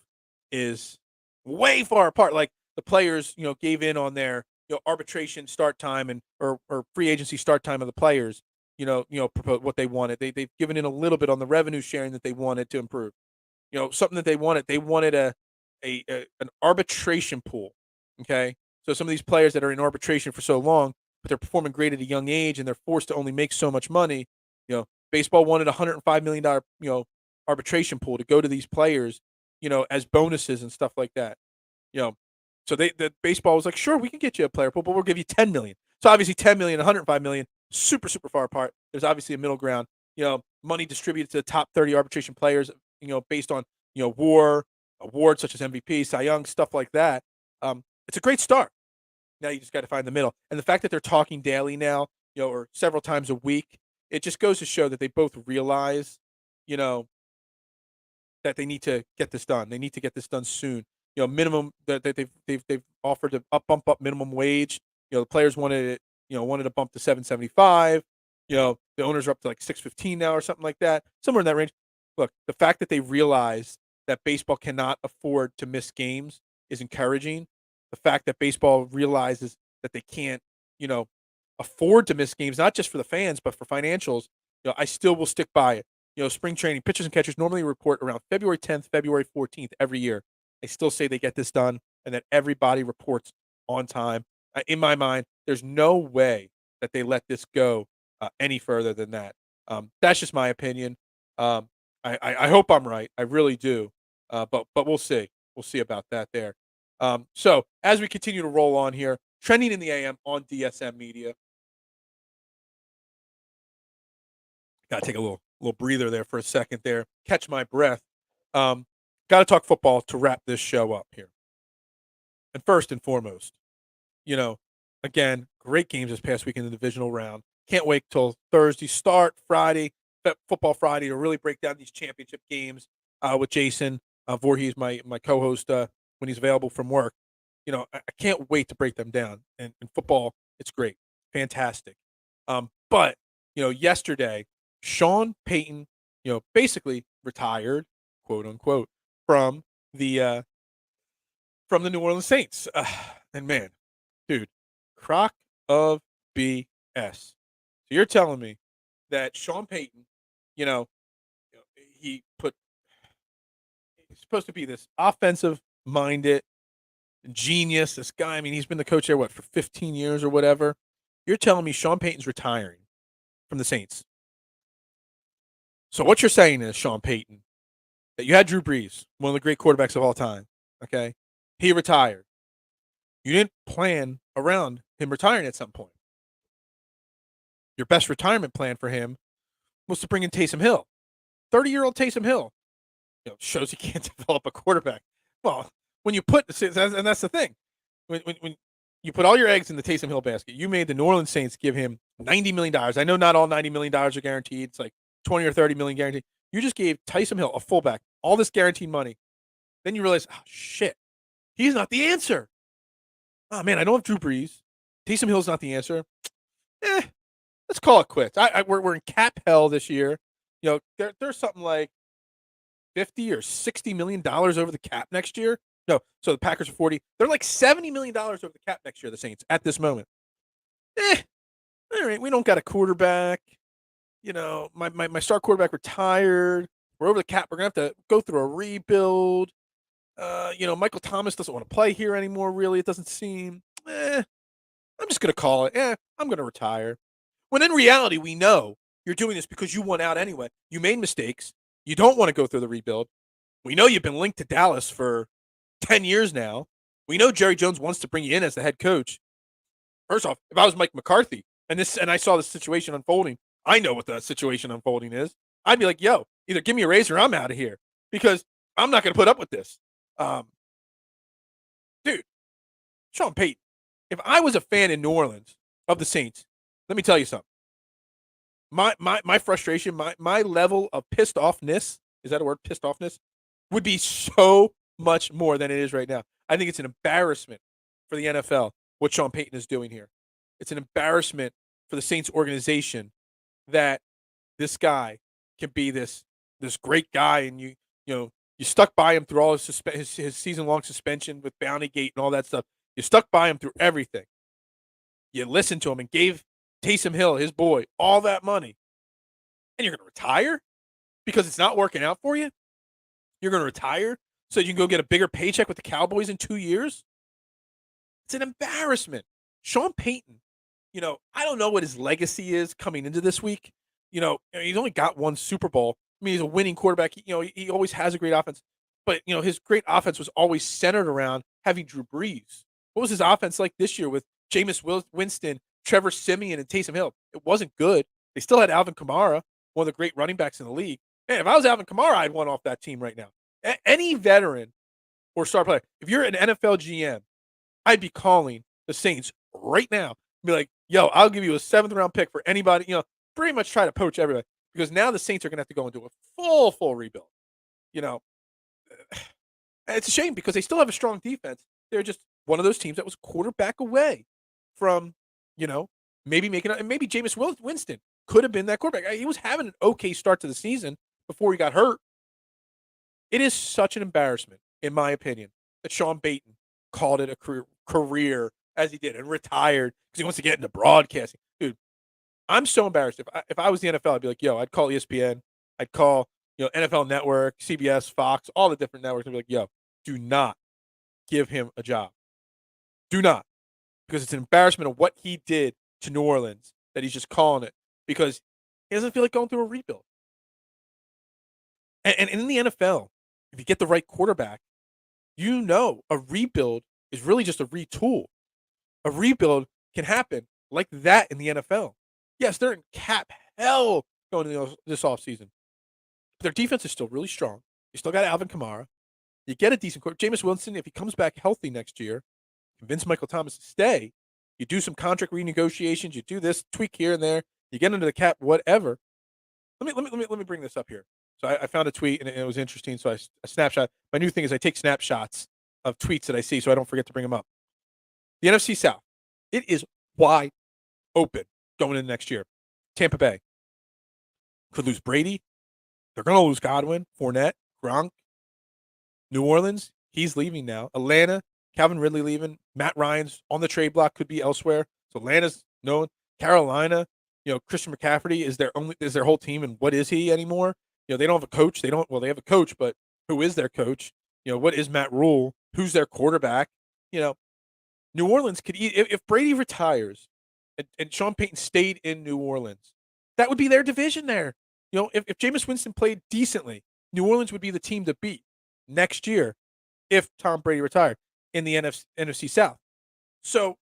is way far apart. Like the players, gave in on their, arbitration start time and or free agency start time of the players, propose what they wanted. They've given in a little bit on the revenue sharing that they wanted to improve. Something that they wanted an arbitration pool. Okay. So some of these players that are in arbitration for so long, but they're performing great at a young age and they're forced to only make so much money, baseball wanted a $105 million, arbitration pool to go to these players, as bonuses and stuff like that. So the baseball was like, sure, we can get you a player pool, but we'll give you $10 million. So obviously 10 million, 105 million, super, super far apart. There's obviously a middle ground, money distributed to the top 30 arbitration players, based on, WAR, awards such as MVP, Cy Young, stuff like that. It's a great start. Now you just got to find the middle. And the fact that they're talking daily now, or several times a week, it just goes to show that they both realize, that they need to get this done. They need to get this done soon. Minimum that they've offered to bump up minimum wage. The players wanted it, wanted to bump to $7.75. The owners are up to like $6.15 now or something like that, somewhere in that range. Look, the fact that they realize that baseball cannot afford to miss games is encouraging. The fact that baseball realizes that they can't, afford to miss games, not just for the fans, but for financials, I still will stick by it. Spring training, pitchers and catchers normally report around February 10th, February 14th every year. I still say they get this done and that everybody reports on time. In my mind, there's no way that they let this go any further than that. That's just my opinion. I hope I'm right. I really do. But we'll see. We'll see about that there. So as we continue to roll on here, trending in the AM on DSM Media. Got to take a little breather there for a second there. Catch my breath. Got to talk football to wrap this show up here. And first and foremost, again, great games this past week in the divisional round. Can't wait till Thursday start, Friday, Football Friday, to really break down these championship games with Jason Voorhees, my co-host, when he's available from work. I can't wait to break them down. And in football, it's great, fantastic. But yesterday, Sean Payton, basically retired, quote unquote, from the New Orleans Saints. And man, dude, crock of BS. So you're telling me that Sean Payton, you know, he's supposed to be this offensive-minded genius, this guy. I mean, he's been the coach there, for 15 years or whatever. You're telling me Sean Payton's retiring from the Saints. So what you're saying is, Sean Payton, that you had Drew Brees, one of the great quarterbacks of all time, okay? He retired. You didn't plan around him retiring at some point. Your best retirement plan for him was to bring in Taysom Hill. 30-year-old Taysom Hill. Shows he can't develop a quarterback. Well, when you put, and that's the thing, when you put all your eggs in the Taysom Hill basket, you made the New Orleans Saints give him $90 million. I know not all $90 million are guaranteed. It's like 20 or 30 million guaranteed. You just gave Taysom Hill, a fullback, all this guaranteed money. Then you realize, oh, shit, he's not the answer. Oh, man, I don't have Drew Brees. Taysom Hill's not the answer. Let's call it quits. We're in cap hell this year. There's something like $50 or $60 million over the cap next year. No, so the Packers are 40. They're like $70 million over the cap next year, the Saints, at this moment. All right, we don't got a quarterback. My star quarterback retired. We're over the cap. We're going to have to go through a rebuild. Michael Thomas doesn't want to play here anymore, really. It doesn't seem. I'm just going to call it. I'm going to retire. When in reality, we know you're doing this because you won out anyway. You made mistakes. You don't want to go through the rebuild. We know you've been linked to Dallas for 10 years now. We know Jerry Jones wants to bring you in as the head coach. First off, if I was Mike McCarthy and I saw this situation unfolding, I know what the situation unfolding is. I'd be like, yo, either give me a raise or I'm out of here because I'm not going to put up with this. Dude, Sean Payton, if I was a fan in New Orleans of the Saints, let me tell you something. My frustration, my level of pissed offness, is that a word, pissed offness, would be so much more than it is right now. I think it's an embarrassment for the NFL what Sean Payton is doing here. It's an embarrassment for the Saints organization that this guy can be this great guy, and you stuck by him through all his season-long suspension with Bountygate and all that stuff. You stuck by him through everything. You listened to him and gave Taysom Hill, his boy, all that money. And you're going to retire because it's not working out for you? You're going to retire so you can go get a bigger paycheck with the Cowboys in 2 years? It's an embarrassment. Sean Payton, I don't know what his legacy is coming into this week. He's only got one Super Bowl. I mean, he's a winning quarterback. He always has a great offense. But, his great offense was always centered around having Drew Brees. What was his offense like this year with Jameis Winston, Trevor Siemian, and Taysom Hill? It wasn't good. They still had Alvin Kamara, one of the great running backs in the league. Man, if I was Alvin Kamara, I'd want off that team right now. Any veteran or star player, if you're an NFL GM, I'd be calling the Saints right now. Be like, yo, I'll give you a 7th-round pick for anybody. Pretty much try to poach everybody. Because now the Saints are going to have to go into a full rebuild. It's a shame because they still have a strong defense. They're just one of those teams that was quarterback away from, maybe making it. And maybe Jameis Winston could have been that quarterback. He was having an okay start to the season before he got hurt. It is such an embarrassment, in my opinion, that Sean Payton called it a career as he did and retired because he wants to get into broadcasting. Dude, I'm so embarrassed. If I was the NFL, I'd be like, yo, I'd call ESPN. I'd call, NFL Network, CBS, Fox, all the different networks. I'd be like, yo, do not give him a job. Do not. Because it's an embarrassment of what he did to New Orleans that he's just calling it because he doesn't feel like going through a rebuild. And in the NFL, if you get the right quarterback, a rebuild is really just a retool. A rebuild can happen like that in the NFL. Yes, they're in cap hell going into this offseason. But their defense is still really strong. You still got Alvin Kamara. You get a decent quarterback. Jameis Winston, if he comes back healthy next year, convince Michael Thomas to stay. You do some contract renegotiations. You do this, tweak here and there. You get under the cap, whatever. Let me bring this up here. So I found a tweet, and it was interesting. So I snapshot. My new thing is I take snapshots of tweets that I see so I don't forget to bring them up. The NFC South, it is wide open going into next year. Tampa Bay could lose Brady. They're going to lose Godwin, Fournette, Gronk. New Orleans, he's leaving now. Atlanta, Calvin Ridley leaving. Matt Ryan's on the trade block, could be elsewhere. So Atlanta's known. Carolina, Christian McCaffrey is their whole team, and what is he anymore? They don't have a coach. They have a coach, but who is their coach? What is Matt Rule? Who's their quarterback? New Orleans could if Brady retires and Sean Payton stayed in New Orleans, that would be their division there. If Jameis Winston played decently, New Orleans would be the team to beat next year if Tom Brady retired in the NFC South. So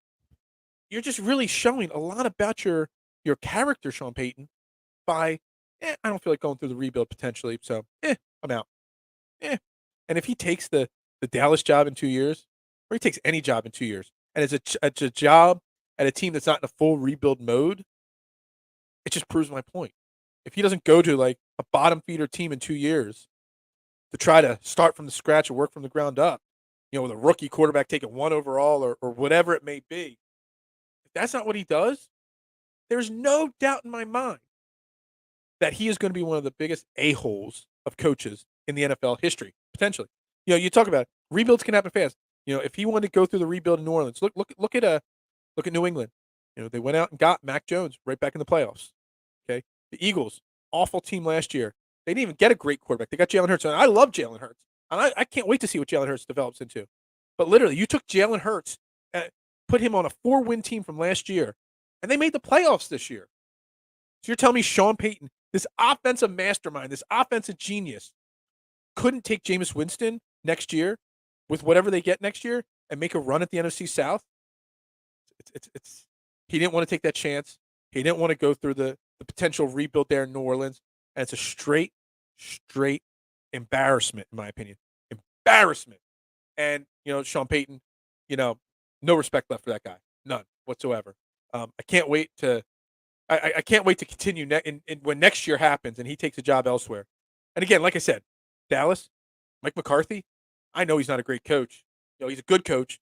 you're just really showing a lot about your character, Sean Payton, by I don't feel like going through the rebuild potentially, so I'm out. And if he takes the Dallas job in 2 years, or he takes any job in 2 years, and it's a job at a team that's not in a full rebuild mode, it just proves my point. If he doesn't go to like a bottom feeder team in 2 years to try to start from the scratch and work from the ground up, with a rookie quarterback taking 1 overall or whatever it may be, if that's not what he does, there's no doubt in my mind that he is going to be one of the biggest a-holes of coaches in the NFL history, potentially. You talk about it, rebuilds can happen fast. If he wanted to go through the rebuild in New Orleans, look at New England. They went out and got Mac Jones right back in the playoffs. Okay, the Eagles, awful team last year. They didn't even get a great quarterback. They got Jalen Hurts, and I love Jalen Hurts, and I can't wait to see what Jalen Hurts develops into. But literally, you took Jalen Hurts, put him on a 4-win team from last year, and they made the playoffs this year. So you're telling me Sean Payton, this offensive mastermind, this offensive genius, couldn't take Jameis Winston next year with whatever they get next year and make a run at the NFC South? It's he didn't want to take that chance. He didn't want to go through the potential rebuild there in New Orleans. And it's a straight embarrassment, in my opinion. Embarrassment. And, Sean Payton, no respect left for that guy. None whatsoever. I can't wait to I can't wait to continue when next year happens and he takes a job elsewhere. And again, like I said, Dallas, Mike McCarthy, I know he's not a great coach. He's a good coach.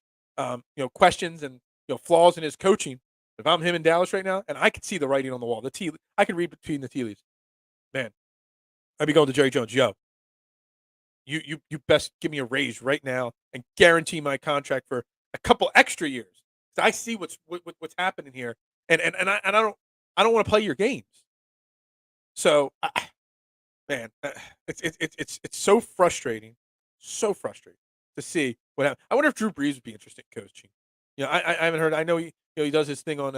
Questions and flaws in his coaching. If I'm him in Dallas right now, and I could see the writing on the wall, I could read between the tea leaves. Man, I'd be going to Jerry Jones. Yo, you best give me a raise right now and guarantee my contract for a couple extra years. I see what's happening here, and I don't want to play your games. So, it's so frustrating to see what happens. I wonder if Drew Brees would be interested in coaching. I haven't heard. I know he does his thing on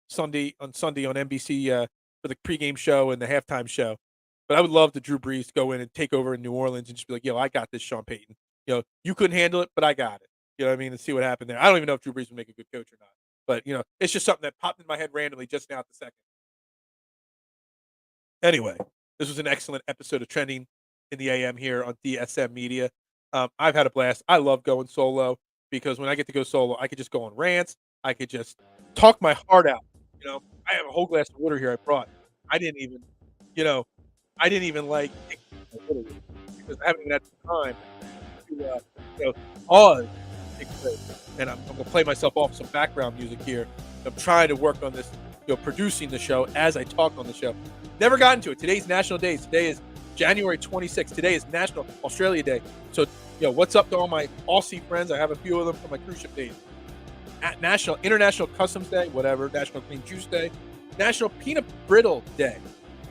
Sunday on NBC for the pregame show and the halftime show. But I would love the Drew Brees to go in and take over in New Orleans and just be like, I got this, Sean Payton. You couldn't handle it, but I got it. You know what I mean? And see what happened there. I don't even know if Drew Brees would make a good coach or not. But, it's just something that popped in my head randomly just now at the second. Anyway, this was an excellent episode of Trending in the AM here on DSM Media. I've had a blast. I love going solo because when I get to go solo, I could just go on rants. I could just talk my heart out. I have a whole glass of water here I brought. I didn't even like because I haven't even had the time to pause. And I'm going to play myself off some background music here. I'm trying to work on this, producing the show as I talk on the show. Never got into it. Today's National Days. Today is January 26th. Today is National Australia Day. So, what's up to all my Aussie friends? I have a few of them from my cruise ship days. At International Customs Day, whatever. National Green Juice Day. National Peanut Brittle Day.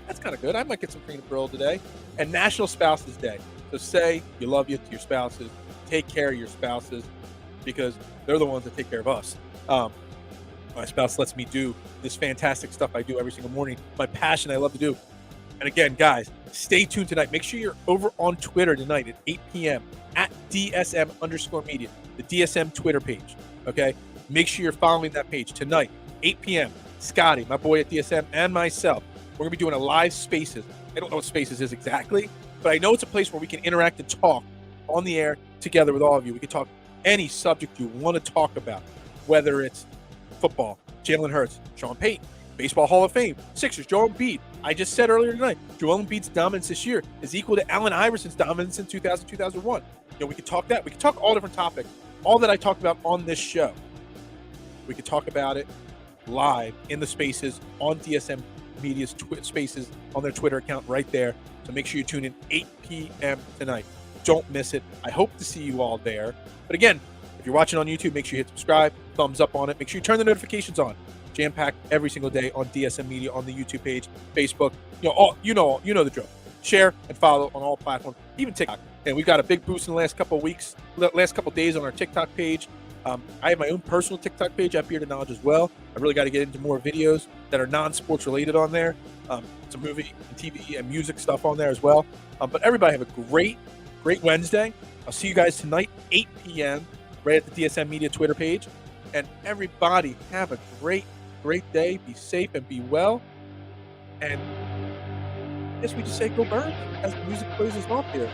That's kind of good. I might get some peanut brittle today. And National Spouses Day. So say you love you to your spouses. Take care of your spouses because they're the ones that take care of us. My spouse lets me do this fantastic stuff I do every single morning. My passion I love to do. And again, guys, stay tuned tonight. Make sure you're over on Twitter tonight at 8 p.m. at DSM_media, the DSM Twitter page. Okay? Make sure you're following that page tonight, 8 p.m. Scotty, my boy at DSM, and myself. We're going to be doing a live Spaces. I don't know what Spaces is exactly, but I know it's a place where we can interact and talk on the air together with all of you. We can talk any subject you want to talk about, whether it's football, Jalen Hurts, Sean Payton, Baseball Hall of Fame, Sixers, Joel Embiid. I just said earlier tonight, Joel Embiid's dominance this year is equal to Allen Iverson's dominance in 2000, 2001. We could talk that. We could talk all different topics, all that I talked about on this show. We could talk about it live in the spaces on DSM Media's spaces on their Twitter account right there. So make sure you tune in 8 p.m. tonight. Don't miss it. I hope to see you all there. But again, if you're watching on YouTube, make sure you hit subscribe, thumbs up on it. Make sure you turn the notifications on. Jam-packed every single day on DSM Media on the YouTube page, Facebook. You know the drill. Share and follow on all platforms, even TikTok. And we've got a big boost in the last couple of weeks, last couple of days on our TikTok page. I have my own personal TikTok page at Bearded Knowledge as well. I really got to get into more videos that are non-sports related on there. Some movie and TV and music stuff on there as well. But everybody have a great Wednesday. I'll see you guys tonight, 8 p.m. right at the DSM Media Twitter page. And everybody have a great day. Be safe and be well. And I guess we just say go Birds as the music plays us off here.